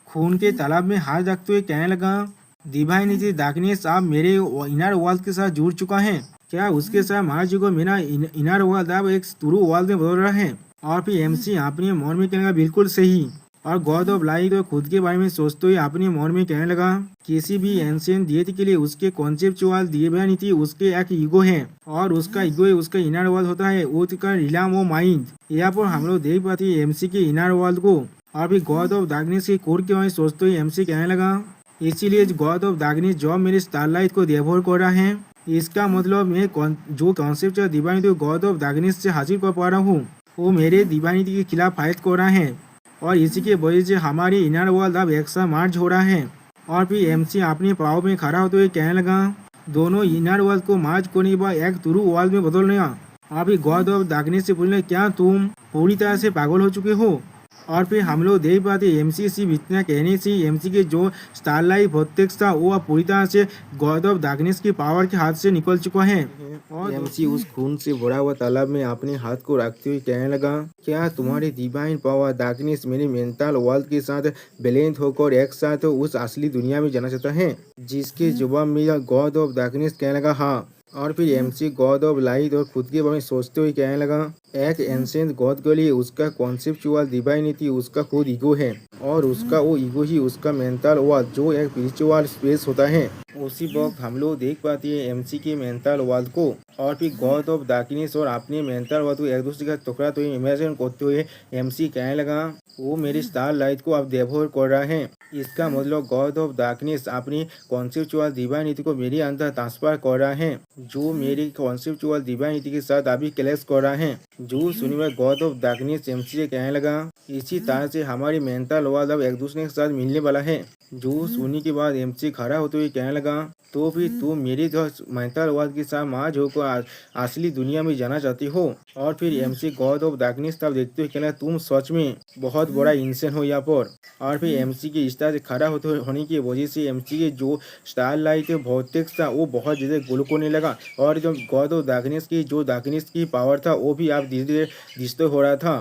खून के तालाब में हाथ रखते हुए कहने लगा, डिवाइनिटी डार्कनेस आप मेरे इनर वर्ल्ड के साथ जुड़ चुका है। क्या उसके साथ मार चुका मेरा इनर वर्ल्ड अब एक ट्रू वर्ल्ड में बदल रहा है? और फिर एमसी अपने मन में कहने लगा, बिल्कुल सही। और गॉड ऑफ लाइट और खुद के बारे में सोचते हुए अपने मन में कहने लगा, किसी भी एंशिएंट डेथ के लिए उसके कॉन्सेप्चुअल डिवाइनिटी उसके एक ईगो है और उसका ईगो उसका इनर वर्ल्ड होता है, उसका रिलाम वो माइंड। यहाँ पर हम लोग देख पाते हैं एमसी के इनर वर्ल्ड को। और फिर गॉड ऑफ डार्कनेस के कोर के बारे में सोचते हुए एमसी कहने लगा, इसीलिए गॉड ऑफ डार्कनेस जो मेरे स्टारलाइट को डेवोर कर रहा है, इसका मतलब मैं जो concept divinity God of darkness से हासिल कर पा रहा हूँ वो मेरे डिवाइनिटी के खिलाफ फाइट कर रहा है। और इसी के वजह से हमारी इनर वर्ल्ड अब एक साथ मार्च हो रहा है। और फिर एमसी अपने पाव में खड़ा होते हुए कहने लगा, दोनों इनर वर्ल्ड को मार्च करने के बाद एक ट्रू वर्ल्ड में बदलने। और फिर गॉड ऑफ डार्कनेस से पूछने, क्या तुम पूरी तरह से पागल हो चुके हो? और फिर हम लोग देख पाते एमसी सिर्फ इतना कहने से एमसी के जो स्टारलाइट वोर्टेक्स था वो अब पूरी तरह से गॉड ऑफ डार्कनेस की पावर के हाथ से निकल चुका है। और एमसी उस खून से भरा हुआ तालाब में अपने हाथ को रखते हुए कहने लगा, क्या तुम्हारी डिवाइन पावर डार्कनेस मेरे मेंटल वर्ल्ड के साथ बैलेंस होकर एक साथ उस असली दुनिया में जाना चाहता है? जिसके जवाब में गॉड ऑफ डार्कनेस कहने लगा, हाँ। और फिर एमसी गॉड ऑफ लाइट और खुद के बारे में सोचते हुए कहने लगा, एक एंशिएंट गॉड के लिए उसका कॉन्सेप्चुअल डिवाइनिटी उसका खुद ईगो है और उसका वो ईगो ही उसका मेंटल वर्ल्ड जो एक स्पिरिचुअल स्पेस होता है उसी वक्त हम लोग देख पाते हैं एमसी के मेंटल वर्ल्ड को और फिर गॉड ऑफ डार्कनेस और अपने मेंटल वर्ल्ड को एक दूसरे का टुकड़ा तो इमेजिन करते हुए एमसी कहने लगा वो मेरी स्टार लाइट को अब डेवोर कर रहा है। इसका मतलब गॉड ऑफ डार्कनेस अपनी कॉन्सेप्चुअल डिवाइनिटी को मेरे अंदर ट्रांसफर कर रहा है, जो मेरी कॉन्सेप्चुअल डिवाइनिटी के साथ अभी क्लैश कर रहा है। जो सुनिए गॉड ऑफ डार्कनेस एमसी से कहने लगा इसी तरह से हमारी मेंटल वर्ल्ड अब एक दूसरे के साथ मिलने वाला है। जो सुनने के बाद एमसी खड़ा होते हुए कहने लगा तो फिर तुम मेरी तो मेंटल वर्ल्ड के साथ माज होकर असली दुनिया में जाना चाहती हो। और फिर एमसी गॉड ऑफ डार्कनेस तब देखते हुए कहना तुम सच में बहुत बड़ा इंसान हो यहाँ पर। और फिर एमसी के इस तरह से खड़ा होने की वजह से एमसी के जो स्टार लाइट भौतिक था वो बहुत ज़्यादा ग्लो करने लगा और जो गॉड ऑफ डार्कनेस की जो डार्कनेस की पावर था वो भी आप धीरे धीरे डिस्टर्ब हो रहा था।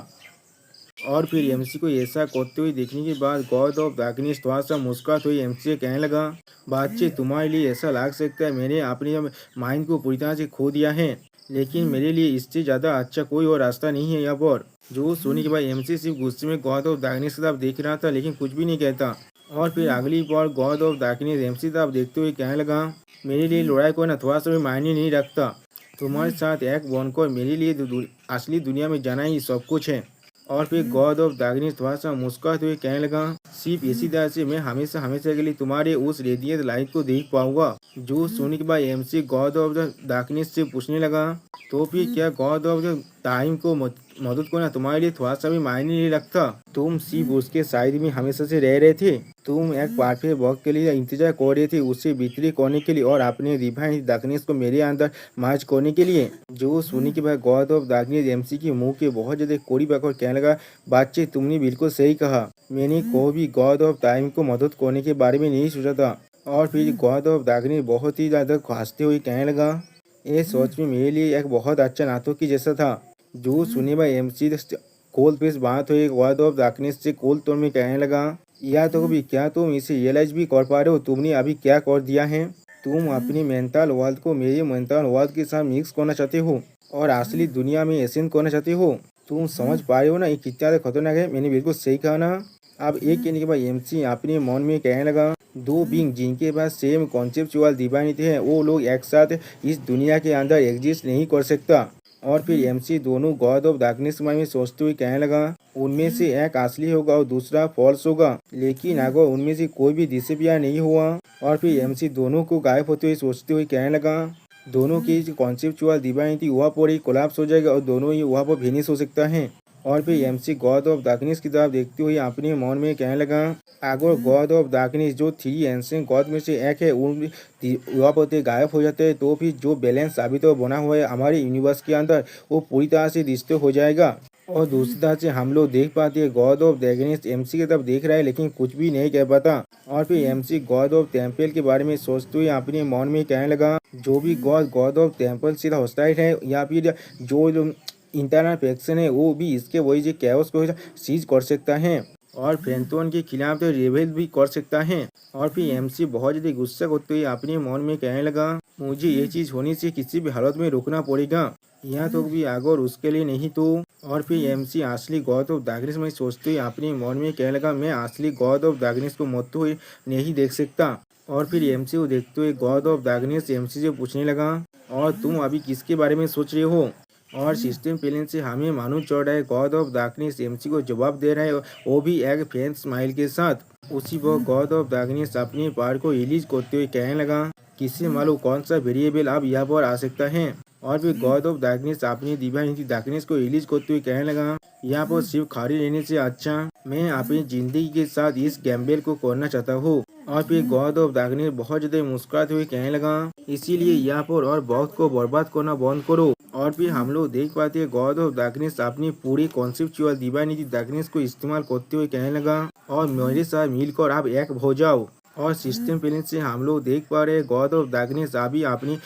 और फिर एमसी को ऐसा करते हुए देखने के बाद गॉड ऑफ डार्कनेस थोड़ा सा मुस्कुराते हुए एमसी से कहने लगा बातचीत तुम्हारे लिए ऐसा लग सकता है मैंने अपने माइंड को पूरी तरह से खो दिया है, लेकिन मेरे लिए इससे ज़्यादा अच्छा कोई और रास्ता नहीं है यहाँ पर। जो सुनने के बाद एमसी सिर्फ गुस्से में गॉड ऑफ डार्कनेस की तरफ देख रहा था लेकिन कुछ भी नहीं कहता। और फिर अगली बार गॉड ऑफ डार्कनेस एमसी तरफ देखते हुए कहने लगा मेरे लिए लड़ाई करना थोड़ा सा भी मायने नहीं रखता, तुम्हारे साथ एक बनकर मेरे लिए असली दुनिया में जाना ही सब कुछ है। और फिर गॉड ऑफ डार्कनेस थोड़ा सा मुस्कुराते हुए कहने लगा सिर्फ इसी तरह से मैं हमेशा हमेशा के लिए तुम्हारे उस रेडिएंट लाइट को देख पाऊंगा। जो सुनने के बाद MC God of the darkness से पूछने लगा तो फिर क्या गॉड ऑफ द टाइम को मदद करना तुम्हारे लिए थोड़ा सा भी मायने नहीं रखता? तुम सिर्फ उसके साइड में हमेशा से रह रहे थे, तुम एक परफेक्ट वक्त के लिए इंतजार कर रहे थे उसे बिक्री करने के लिए और अपने डिवाइन डार्कनेस को मेरे अंदर मार्च करने के लिए। जो सुनने के बाद गॉड ऑफ डार्कनेस एमसी के मुंह के बहुत ज्यादा करीब आकर कहने लगा बातचीत तुमने बिल्कुल सही कहा, मैंने कोई भी गॉड ऑफ टाइम को मदद करने के बारे में नहीं सोचा था। और फिर गॉड ऑफ डार्कनेस बहुत ही ज्यादा हंसते हुए कहने लगा ये सोच में मेरे लिए एक बहुत अच्छा नाटक की जैसा था। जो सुने भाई एमसी कोल पेश बात हुई गॉड ऑफ डार्कनेस से कोल तोड़ में कहने लगा या तो भी क्या तुम इसे रियलाइज भी कर पा रहे हो तुमने अभी क्या कर दिया है? तुम अपनी मेंटल वर्ल्ड को मेरे मेंटल वर्ल्ड के साथ मिक्स करना चाहते हो और असली दुनिया में एसेंट करना चाहते हो। तुम समझ पा रहे हो ना ये कितना खतरनाक है? मैंने बिल्कुल सही कहा ना? अब एक कहने के बाद एमसी अपने मन में कहने लगा दो बीइंग जिनके पास सेम कॉन्सेप्चुअल डिवाइनिटी है वो लोग एक साथ इस दुनिया के अंदर एग्जिस्ट नहीं कर सकता। और फिर एमसी दोनों गॉड ऑफ डार्कनेस के बारे में सोचते हुए कहने लगा उनमें से एक असली होगा और दूसरा फॉल्स होगा, लेकिन अगर उनमें से कोई भी डिसअपियर नहीं हुआ। और फिर एमसी दोनों को गायब होते हुए सोचते हुए कहने लगा दोनों की कॉन्सेप्चुअल डिवाइनिटी वहाँ पर ही कोलैप्स हो जाएगा और दोनों ही वहाँ पर फिनिश हो सकता है। और फिर एमसी गॉड ऑफ डार्कनेस की तरफ देखते हुए अपने मन में कहने लगा अगर गॉड ऑफ डार्कनेस जो 3 एंशिएंट गॉड में से एक है उन वहाँ पर गायब हो जाते हैं तो फिर जो बैलेंस साबित बना हुआ है हमारे यूनिवर्स के अंदर वो पूरी तरह से डिस्टर्ब हो जाएगा। और दूसरी तरह से हम लोग देख पाते हैं गॉड ऑफ डार्कनेस एमसी की तरफ देख रहा है लेकिन कुछ भी नहीं कह पाता। और फिर एमसी गॉड ऑफ टेम्पल के बारे में सोचते हुए अपने मन में कहने लगा जो भी गॉड ऑफ टेम्पल से हॉस्टाइल है या फिर जो इंटरनल फैक्शन है वो भी इसके वही जो कैओस को सीज कर सकता है और फेंटोन के खिलाफ तो रेबेल भी कर सकता है। और फिर एमसी बहुत ज़्यादा गुस्सा करते हुए अपने मन में कहने लगा मुझे ये चीज़ होने से किसी भी हालत में रोकना पड़ेगा, यहाँ तो भी अगर उसके लिए नहीं तो। और फिर एमसी असली गॉड ऑफ डार्कनेस में सोचते हुए अपने मन में कहने लगा मैं असली गॉड ऑफ डार्कनेस को मरते हुए नहीं देख सकता। और फिर एमसी को देखते हुए गॉड ऑफ डार्कनेस एमसी से पूछने लगा और तुम अभी किसके बारे में सोच रहे हो? और सिस्टम प्लेन से हमें मालूम चल रहा है गॉड ऑफ डार्कनेस एमसी को जवाब दे रहा है वो भी एक फैन स्माइल के साथ। उसी वक्त गॉड ऑफ डार्कनेस अपने पावर को रिलीज करते हुए कहने लगा किसी मालूम कौन सा वेरिएबल अब यहाँ पर आ सकता है। और फिर गॉड ऑफ डार्कनेस अपनी डिवाइनिटी डार्कनेस को रिलीज करते हुए कहने लगा यहाँ पर सिर्फ खाली रहने से अच्छा मैं अपनी जिंदगी के साथ इस गैम्बल को करना चाहता हूँ। और फिर गॉड ऑफ डार्कनेस बहुत ज्यादा मुस्कुराते हुए कहने लगा इसीलिए यहाँ पर और बहुत को बर्बाद करना बंद करो। और फिर हम लोग देख पाते हैं गॉड ऑफ डार्कनेस अपनी पूरी कॉन्सेप्चुअल डिवाइनिटी डार्कनेस को इस्तेमाल करते हुए कहने लगा और मेरे साथ मिलकर आप एक हो जाओ। और सिस्टम प्लेन से हम लोग देख पा रहे हैं गॉड ऑफ डार्कनेस अभी अपनी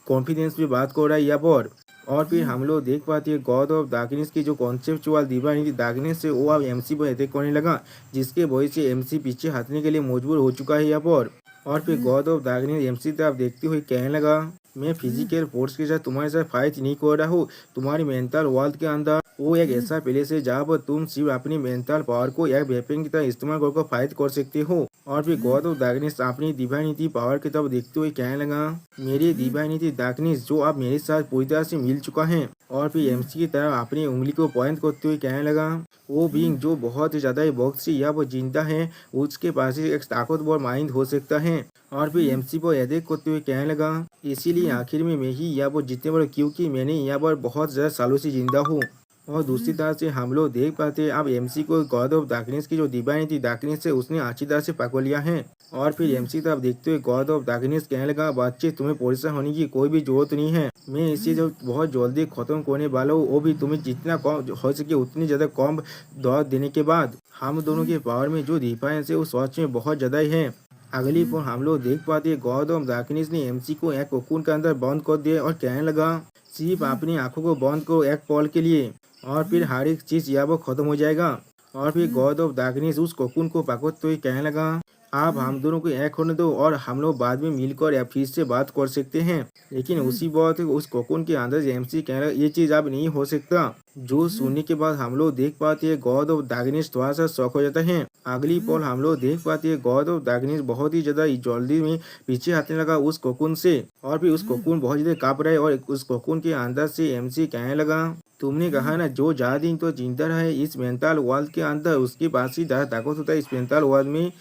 कॉन्फिडेंस पे बात कर रहा है यहाँ पर। और फिर हम लोग देख पाते हैं गॉड ऑफ डार्कनेस की जो कॉन्सेप्चुअल डिवाइनिटी डार्कनेस है वो अब एमसी पर अटैक करने लगा जिसके वजह से एमसी पीछे हटने के लिए मजबूर हो चुका है यहाँ पर। और फिर गॉड ऑफ डार्कनेस एमसी तरफ देखते हुए कहने लगा मैं फिजिकल फोर्स के साथ तुम्हारे साथ फाइट नहीं कर रहा हूँ, तुम्हारी मेंटल वर्ल्ड के अंदर वो एक ऐसा प्लेस है जहाँ पर तुम सिर्फ अपनी मेंटल पावर को एक वेपन की तरह इस्तेमाल करके फाइट कर सकते हो। और फिर गौरव दाग्नेश अपनी डिवाइनिटी पावर की तरफ देखते हुए कहने लगा, मेरी डिवाइनिटी दाग्नेश जो अब मेरे साथ पूरी तरह से मिल चुका है। और फिर एमसी की तरफ अपनी उंगली को पॉइंट करते हुए कहने लगा, वो बीइंग जो बहुत ही ज्यादा वक्त से या वो जिंदा है, उसके पास ही एक ताकतवर माइंड हो सकता है। और फिर एमसी को याद करते हुए कहने लगा, इसीलिए आखिर में मैं ही यहाँ पर जीतने वाला, क्योंकि मैंने यहाँ पर बहुत ज्यादा सालों से जिंदा हूँ। और दूसरी तरह से हम लोग देख पाते हैं अब एमसी को गॉड ऑफ डार्कनेस की जो डिवाइनिटी डार्कनेस है उसने अच्छी तरह से पकड़ लिया है। और फिर एमसी तरफ देखते हुए गॉड ऑफ डार्कनेस कहने लगा, बच्चे तुम्हें परेशान होने की कोई भी जरूरत नहीं है, मैं इसे जो बहुत जल्दी खत्म करने वाला हूँ, वो भी तुम्हें जितना कम हो सके उतनी ज्यादा कम दौड़ देने के बाद। हम दोनों के पावर में जो डिफरेंस है वो सच में बहुत ज्यादा ही है। अगली पर हम लोग देख पाते हैं गॉड ऑफ डार्कनेस ने एमसी को एक कोकून के अंदर बंद कर दिया और कहने लगा, सिर्फ अपनी आंखों को बंद करो एक पल के लिए और फिर हर एक चीज यहाँ वो खत्म हो जाएगा। और फिर गॉड ऑफ डार्कनेस उस कोकून को पकड़ते हुए कहने लगा, आप हम दोनों को एक होने दो और हम लोग बाद में मिलकर या फिर से बात कर सकते हैं। लेकिन उसी बात उस कोकून के अंदर एमसी कहने लगा, ये चीज अब नहीं हो सकता। जो सुनने के बाद हम लोग देख पाते हैं गॉड ऑफ डार्कनेस थोड़ा सा शॉक हो जाता है। अगली पल हम लोग देख पाते हैं गॉड ऑफ डार्कनेस बहुत ही ज्यादा जल्दी में पीछे हटने लगा उस कोकून से। और फिर उस कोकून बहुत ज्यादा कांप रहा है और उस कोकून के अंदर से एमसी कहने लगा, तुमने कहा ना जो ज्यादा दिन तो जिंदा रहे इस मेंटल वर्ल्ड के अंदर उसके पास ही ज्यादा ताकत होता है इस मेंटल वर्ल्ड में,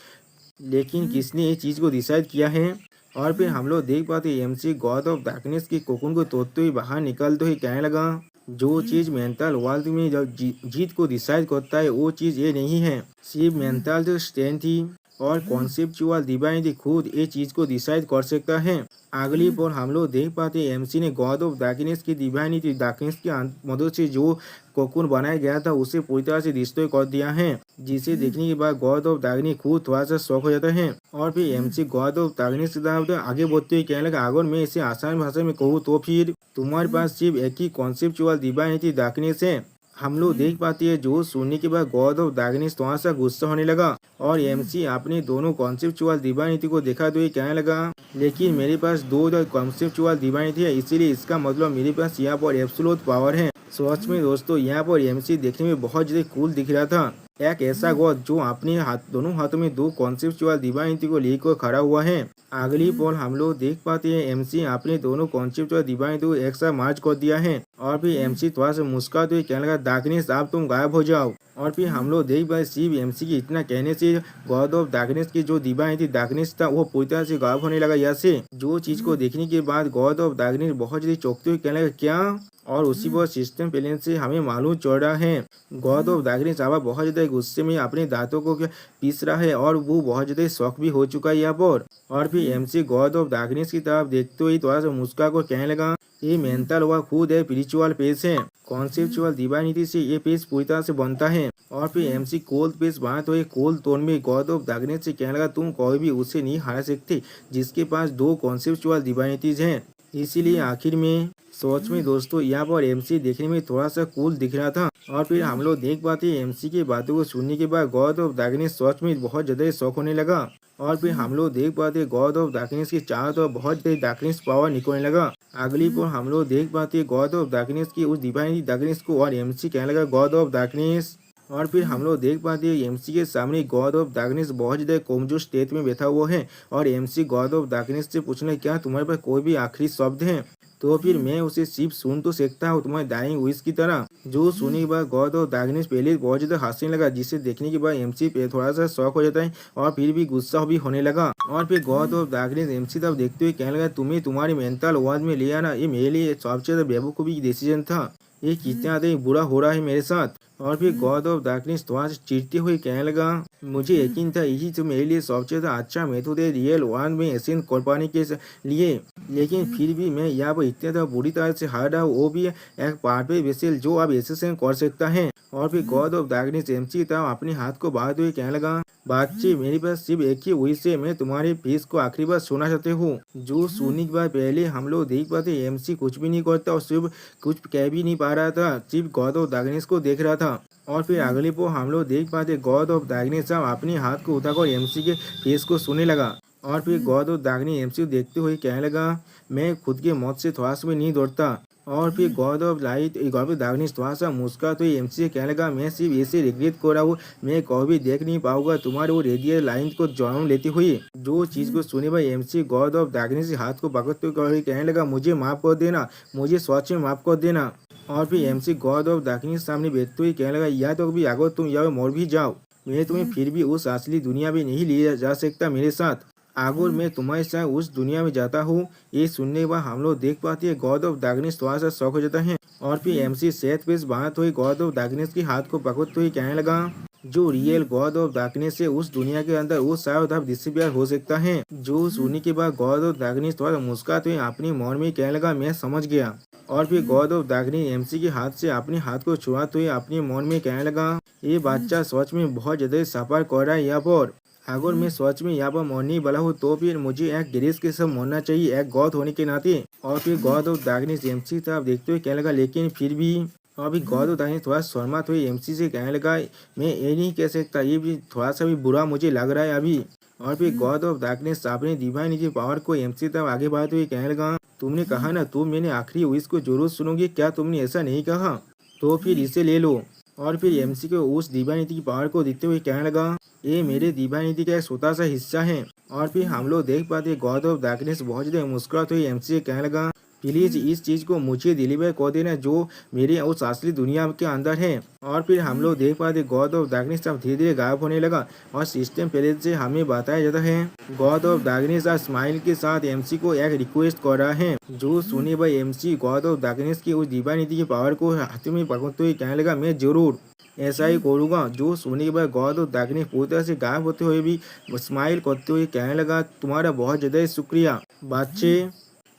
लेकिन किसने ये चीज को डिसाइड किया है। और फिर हम लोग देख पाते एमसी गॉड ऑफ डार्कनेस के कोकून को तोड़ते हुए बाहर निकलते हुए कहने लगा, जो चीज मेंटल वर्ल्ड में जब जीत को डिसाइड करता है वो चीज ये नहीं है, सिर्फ मेंटल जो स्ट्रेंथ ही और कॉन्सेप्चुअल डिवाइनिटी खुद ये चीज को डिसाइड कर सकता है। अगली पर हम लोग देख पाते हैं एमसी ने गॉड ऑफ डार्कनेस की डिवाइनिटी डार्कनेस की मदद से जो कोकून बनाया गया था उसे पूरी तरह से डिस्ट्रॉय कर दिया है, जिसे देखने के बाद गॉड ऑफ डार्कनेस खुद थोड़ा सा शौक हो जाता है। और फिर एमसी गॉड ऑफ डार्कनेस की तरफ आगे बढ़ते हुए कहने लगा, अगर मैं इसे आसान भाषा में कहूँ तो फिर तुम्हारे पास सिर्फ एक ही कॉन्सेप्चुअल डिवाइनिटी डार्कनेस है। हम लोग देख पाते हैं जो सुनने के बाद गॉड ऑफ डार्कनेस थोड़ा सा गुस्सा होने लगा और एमसी अपने दोनों कॉन्सेप्चुअल डिवाइनिटी को देखा तो कहने लगा, लेकिन मेरे पास दो कॉन्सेप्चुअल डिवाइनिटी है, इसीलिए इसका मतलब मेरे पास यहाँ पर एब्सोल्यूट पावर है। सच में दोस्तों यहाँ पर एमसी देखने में बहुत ज्यादा कूल दिख रहा था, एक ऐसा गॉड जो अपने दोनों हाथों में दो कॉन्सेप्चुअल डिवाइनिटी को लेकर खड़ा हुआ है। अगली पल हम लोग देख पाते हैं एमसी अपने दोनों कॉन्सेप्चुअल डिवाइनिटी को एक साथ मार्च कर दिया है। और फिर एमसी थोड़ा सा मुस्कुराते हुए कहने लगा, डार्कनेस अब तुम गायब हो जाओ। और फिर हम लोग देख पाए सिर्फ एमसी के इतना कहने से गॉड ऑफ डार्कनेस की जो डिवाइनिटी डार्कनेस था वो पूरी तरह से गायब होने लगा। यहाँ से जो चीज को देखने के बाद गॉड ऑफ डार्कनेस बहुत ज्यादा चौंकते हुए कहने लगा, क्या? और उसी पर सिस्टम प्लेन से हमें मालूम चल रहा है गॉड ऑफ डार्कनेस अब बहुत ज्यादा गुस्से में अपने दांतों को पीस रहा है और वो बहुत ज्यादा शौक भी हो चुका है यहाँ पर। और फिर एमसी गॉड ऑफ डार्कनेस की तरफ देखते हुए थोड़ा सा मुस्कुरा कर कहने लगा, ये मेंटल हुआ खुद है स्पिरिचुअल पेज है, कॉन्सेप्चुअल डिवाइनिटी से ये पेज पूरी तरह से बनता है। और फिर एमसी कोल्ड पेज बनाते हुए कोल्ड टोन में गॉड ऑफ डार्कनेस से कहने लगा, तुम कोई भी उसे नहीं हरा सकते जिसके पास दो कॉन्सेप्चुअल डिवाइनिटीज हैं। इसीलिए आखिर में सोच में दोस्तों यहाँ पर एमसी देखने में थोड़ा सा कूल दिख रहा था। और फिर हम लोग देख पाते हैं एमसी की बातों को सुनने के बाद गॉड ऑफ डार्कनेस सच में बहुत ज्यादा शौक होने लगा। और फिर हम लोग देख पाते हैं गॉड ऑफ डार्कनेस के चारों तरफ बहुत ज्यादा डार्कनेस पावर निकलने लगा। अगली पर हम लोग देख पाते हैं गॉड ऑफ डार्कनेस की उस डिवाइन डार्कनेस को और एमसी कहने लगा, गॉड ऑफ डार्कनेस। और फिर हम लोग देख पाते हैं एमसी के सामने गॉड ऑफ डार्कनेस बहुत ज्यादा कमजोर स्टेट में बैठा हुआ है और एमसी गॉड ऑफ डार्कनेस से पूछना, क्या तुम्हारे पास कोई भी आखिरी शब्द है? तो फिर मैं उसे सिर्फ सुन तो सकता हूँ तुम्हारे डाइंग विश की तरह। जो सुनने के बाद गॉड ऑफ डार्कनेस पहले बहुत ज्यादा हंसने लगा, जिसे देखने के बाद एमसी पे थोड़ा सा शौक हो जाता है और फिर भी गुस्सा भी होने लगा। और फिर गॉड ऑफ डार्कनेस एमसी तब देखते हुए कहने लगा, तुम्हें तुम्हारे मेंटल वर्ल्ड में ले आना ये मेरे लिए सबसे ज्यादा बेवकूफी डिसीजन था, ये कितना ज्यादा बुरा हो रहा है मेरे साथ। और फिर गॉड ऑफ डार्कनेस थोड़ा सा चिढ़ते हुए कहने लगा, मुझे यकीन था यही तो मेरे लिए सबसे ज्यादा अच्छा मेथड है रियल वर्ल्ड में एसेंस कर पाने के लिए, लेकिन फिर भी मैं यहाँ पर इतना ज्यादा बुरी तरह से हार रहा हूँ, वो भी एक परफेक्ट वेसल जो अब एसेसन कर सकता है। और फिर गॉड ऑफ डार्कनेस एमसी था अपने हाथ को बढ़ाते हुए कहने लगा, बच्चे मेरे पास सिर्फ एक ही विश है, मैं तुम्हारे फेस को आखिरी बार सुना चाहते हूँ। जो सुनने के बाद पहले हम लोग देख पाते एमसी कुछ भी नहीं करता और सिर्फ कुछ कह भी नहीं पा रहा था, सिर्फ गॉड ऑफ डार्कनेस को देख रहा था। और फिर अगले को हम लोग देख पाते गॉड ऑफ डार्कनेस अपने हाथ को उठाकर एमसी के फेस को सुनने लगा। और फिर गॉड ऑफ डार्कनेस एमसी को देखते हुए कहने लगा, मैं खुद के मौत से थोड़ा सा भी नहीं डरता, और फिर God of light god of darkness थोड़ा सा मुस्कुराते हुए एमसी से कहने लगा, मैं सिर्फ ऐसे रिग्रेट कर रहा हूँ, मैं कभी देख नहीं पाऊंगा तुम्हारे वो रेडियल लाइन को जन्म लेती हुई। जो चीज को सुने भाई एमसी गॉड ऑफ डार्कनेस हाथ को पकड़ते हुए कहने लगा, मुझे माफ कर देना, मुझे सच में माफ कर देना। और फिर एमसी गॉड ऑफ डार्कनेस सामने बैठते हुए कहने लगा, या तो भी अगर तुम यहाँ मर भी जाओ, मैं तुम्हें फिर भी उस असली दुनिया में नहीं ले जा सकता मेरे साथ। अगर मैं तुम्हारे साथ उस दुनिया में जाता हूँ। ये सुनने के बाद हम लोग देख पाते हैं गॉड ऑफ डार्कनेस थोड़ा सा शौक हो जाता है। और फिर एमसी सेट पेश बात हुई गॉड ऑफ डार्कनेस के हाथ को पकड़ते हुए कहने लगा, जो रियल गॉड ऑफ डार्कनेस है उस दुनिया के अंदर वो शायद अब डिसअपियर हो सकता है। जो सुनने के बाद गॉड ऑफ डार्कनेस थोड़ा मुस्कुराते हुए अपनी मन में कहने लगा, मैं समझ गया। और फिर गॉड ऑफ डार्कनेस एमसी के हाथ से अपने हाथ को छुड़ाते हुए अपने मन में कहने लगा, ये बच्चा सच में बहुत ज्यादा सफर कर रहा है यहाँ पर। अगर मैं सच में यहाँ पर मरने वाला हूँ तो फिर मुझे एक गिरीश के सब मरना चाहिए, एक गॉड होने के नाते। और फिर गॉड ऑफ डार्कनेस एमसी तरफ देखते हुए कहने लगा, लेकिन फिर भी। अभी गॉड ऑफ डार्कनेस थोड़ा शर्माते हुए एमसी से कहने लगा, मैं ये नहीं कह सकता, ये भी थोड़ा सा भी बुरा मुझे लग रहा है अभी। और फिर गॉड ऑफ डार्कनेस अपने डिवाइनिटी पावर को एमसी तरफ आगे बढ़ाते हुए कहने लगा, तुमने कहा ना तुम मैंने आखिरी विश को जरूर सुनोगे, क्या तुमने ऐसा नहीं कहा? तो फिर इसे ले लो। और फिर एमसी को उस दिव्यानिधि की पावर को देखते हुए कहने लगा, ये मेरे दिव्यानिधि का एक छोटा सा हिस्सा है। और फिर हम लोग देख पाते गॉड ऑफ डार्कनेस बहुत ज्यादा मुस्कुराते हुए एमसी से कहने लगा, प्लीज इस चीज को मुझे डिलीवर कर देना जो मेरे उस असली दुनिया के अंदर है। और फिर हम लोग देख पाते गॉड ऑफ डार्कनेस अब धीरे धीरे गायब होने लगा। और सिस्टम पहले से हमें बताया जाता है गॉड ऑफ डार्कनेस आज स्माइल के साथ एमसी को एक रिक्वेस्ट कर रहा है। जो सुने भाई एमसी गॉड ऑफ डार्कनेस की उस दिव्यानिधि की पावर को हाथ में पकड़ते हुए कहने लगा, मैं जरूर ऐसा ही करूँगा। जो सुने के बाद गॉड ऑफ डार्कनेस पूरी तरह से गायब होते हुए भी स्माइल करते हुए कहने लगा, तुम्हारा बहुत ज़्यादा शुक्रिया बच्चे।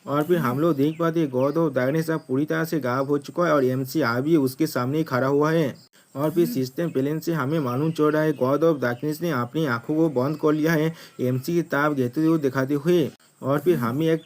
और फिर हम लोग देख पाते गॉड ऑफ डार्कनेस अब पूरी तरह से गायब हो चुका है और एमसी अभी उसके सामने ही खड़ा हुआ है। और फिर सिस्टम प्लेन से हमें मालूम चल रहा है गॉड ऑफ डार्कनेस ने अपनी आंखों को बंद कर लिया है एमसी की ताप देते हुए दिखाते हुए। और फिर हमें एक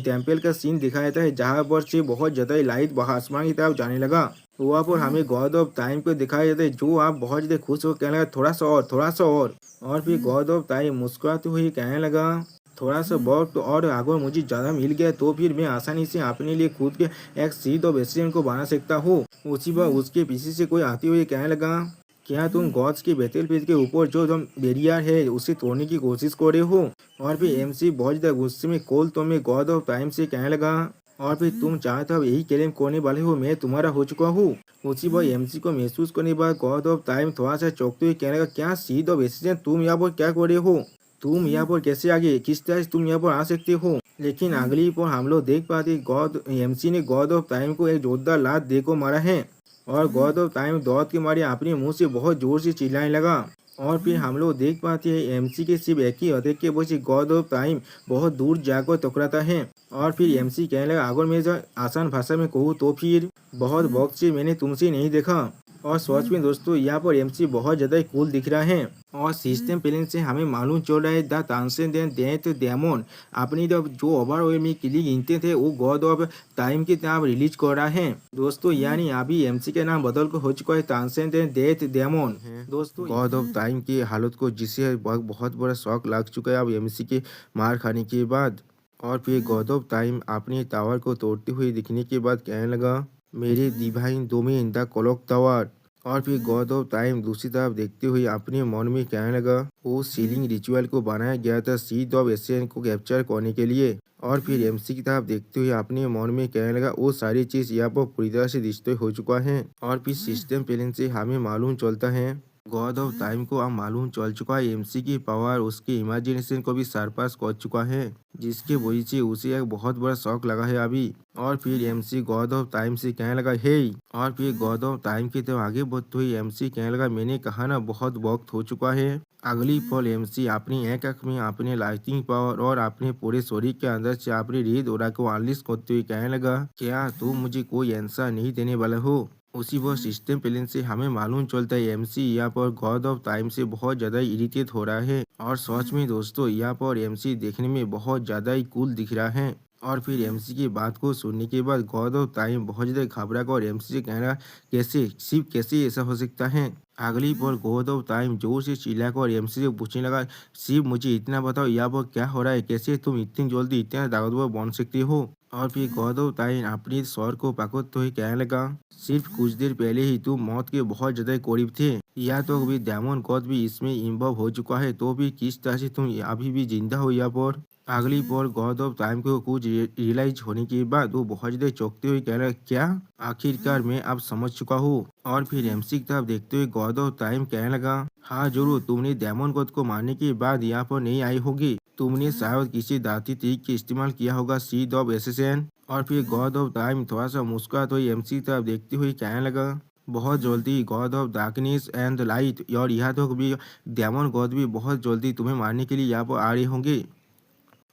टेम्पल का सीन दिखाया था जहाँ पर से बहुत ज़्यादा लाइट आसमान की तरफ जाने लगा। वहाँ पर हमें गॉड ऑफ टाइम को दिखाया जाता है जो आप बहुत ज़्यादा खुश हो कहने लगा, थोड़ा सा और थोड़ा सा और फिर गॉड ऑफ टाइम मुस्कुराते हुए कहने लगा, थोड़ा सा वक्त और अगर मुझे ज़्यादा मिल गया तो फिर मैं आसानी से अपने लिए खुद के एक सीध और बेस्टियन को बना सकता हूँ। उसी बार उसके पीछे से कोई आते हुए कहने लगा, क्या तुम गॉड्स के बैटलफील्ड के ऊपर जो तुम बैरियर है उसे तोड़ने की कोशिश कर रहे हो? और फिर एमसी बहुत ज़्यादा गुस्से में कॉल तो मैं गॉड ऑफ टाइम से कहने लगा, और फिर तुम चाहते हो यही क्लेम करने वाले हो मैं तुम्हारा हो चुका हूँ। उसी बार एमसी को महसूस करने के बाद गॉड ऑफ टाइम थोड़ा सा चौंकते हुए कहने लगा, क्या सीध और बेस्टियन तुम यहाँ पर क्या कर रहे हो? तुम यहाँ पर कैसे आ गए? किस तरह से तुम यहाँ पर आ सकते हो? लेकिन अगली पर हम लोग देख पाते गॉड एमसी ने गॉड ऑफ टाइम को एक जोरदार लात देकर मारा है। और गॉड ऑफ टाइम दौड़ के मारे अपने मुंह से बहुत जोर से चिल्लाने लगा। और फिर हम लोग देख पाते हैं एमसी के सिर्फ एक ही अटैक के वजह से गॉड ऑफ टाइम बहुत दूर जाकर टकराता है। और फिर एमसी कहने लगा, अगर मैं जो आसान भाषा में कहूँ तो फिर बहुत वक्त से मैंने तुमसे नहीं देखा। और सच में दोस्तों यहाँ पर एमसी बहुत ज़्यादा कूल दिख रहा है। और सिस्टम प्लेन से हमें मालूम चल रहा है द ट्रांसेंडेंट डेथ डेमन अपनी जो ओवरऑल में क्लिक इंटेंट थे वो गॉड ऑफ टाइम की तरफ रिलीज कर रहा है दोस्तों। यानी अभी एमसी का नाम बदल कर हो चुका है ट्रांसेंडेंट डेथ डेमन। दोस्तों गॉड ऑफ टाइम की हालत को जिसे बहुत बड़ा शौक लग चुका है अब एमसी के मार खाने के बाद। और फिर गॉड ऑफ टाइम अपने टावर को तोड़ते हुए दिखने के बाद कहने लगा, मेरे divine domain the clock tower. और फिर गॉड ऑफ टाइम दूसरी तरफ देखते हुए अपने मन में कहने लगा, वो सीलिंग रिचुअल को बनाया गया था सीड ऑफ एशियन को कैप्चर करने के लिए। और फिर एमसी की तरफ देखते हुए अपने मन में कहने लगा, वो सारी चीज यहाँ पर पूरी तरह से डिस्ट्रॉय हो चुका है। और फिर सिस्टम प्लेन से हमें मालूम चलता है गॉड ऑफ टाइम को अब मालूम चल चुका है एमसी की पावर उसके इमेजिनेशन को भी सरपास कर चुका है जिसके वजह से उसे एक बहुत बड़ा शौक लगा है अभी। और फिर एमसी गॉड ऑफ टाइम से कहने लगा, हे। और फिर गॉड ऑफ टाइम की तरफ आगे बढ़ते हुए एमसी कहने लगा, मैंने कहा ना बहुत वक्त हो चुका है। अगली पल एमसी अपनी एक आंख में अपने लाइटिंग पावर और अपने पूरे शरीर के अंदर से अपनी रेड ओरा को अनलिश करते हुए कहने लगा, क्या तुम मुझे कोई आंसर नहीं देने वाला हो? उसी वह सिस्टम प्लेन से हमें मालूम चलता है एमसी यहाँ पर गॉड ऑफ टाइम से बहुत ज्यादा इरिटेट हो रहा है। और सच में दोस्तों यहाँ पर एमसी देखने में बहुत ज्यादा ही कूल दिख रहा है। और फिर एमसी की बात को सुनने के बाद गॉड ऑफ टाइम बहुत ज्यादा घबरा कर और एमसी से कहना, कैसे सिर्फ कैसे ऐसा हो सकता है? अगली पर गॉड ऑफ टाइम जोर से चिल्लाकर और एमसी से पूछने लगा, सिर्फ मुझे इतना बताओ यहाँ पर क्या हो रहा है? कैसे तुम इतनी जल्दी इतना ताकतवर बन सकती हो? और फिर गौरव ताइन अपनी स्वर को पकड़ते हुए कहने लगा, सिर्फ कुछ देर पहले ही तुम मौत के बहुत ज्यादा करीब थे। या तो अभी डायमंड गॉड भी इसमें इन्वॉल्व हो चुका है, तो भी किस तरह से तुम अभी भी जिंदा हो यहाँ पर। अगली पल गॉड ऑफ टाइम को कुछ रियलाइज होने के बाद वो बहुत ज्यादा चौंकते हुए कह रहा, क्या? आखिरकार मैं अब समझ चुका हूँ। और फिर एमसी की तरफ देखते हुए गॉड ऑफ टाइम कहने लगा, हाँ जरूर, तुमने डायमंड गॉड को मारने के बाद यहाँ पर नहीं आई होगी। तुमने शायद किसी दाती ट्रिक के इस्तेमाल किया होगा, सीड ऑफ एसेसिन। और फिर गॉड ऑफ टाइम थोड़ा सा मुस्कुराते हुए एमसी की तरफ देखते हुए कहने लगा, बहुत जल्दी God of darkness and light और यहाँ तक भी डायमंड गॉड भी बहुत जल्दी तुम्हें मारने के लिए यहाँ पर आ रहे होंगे।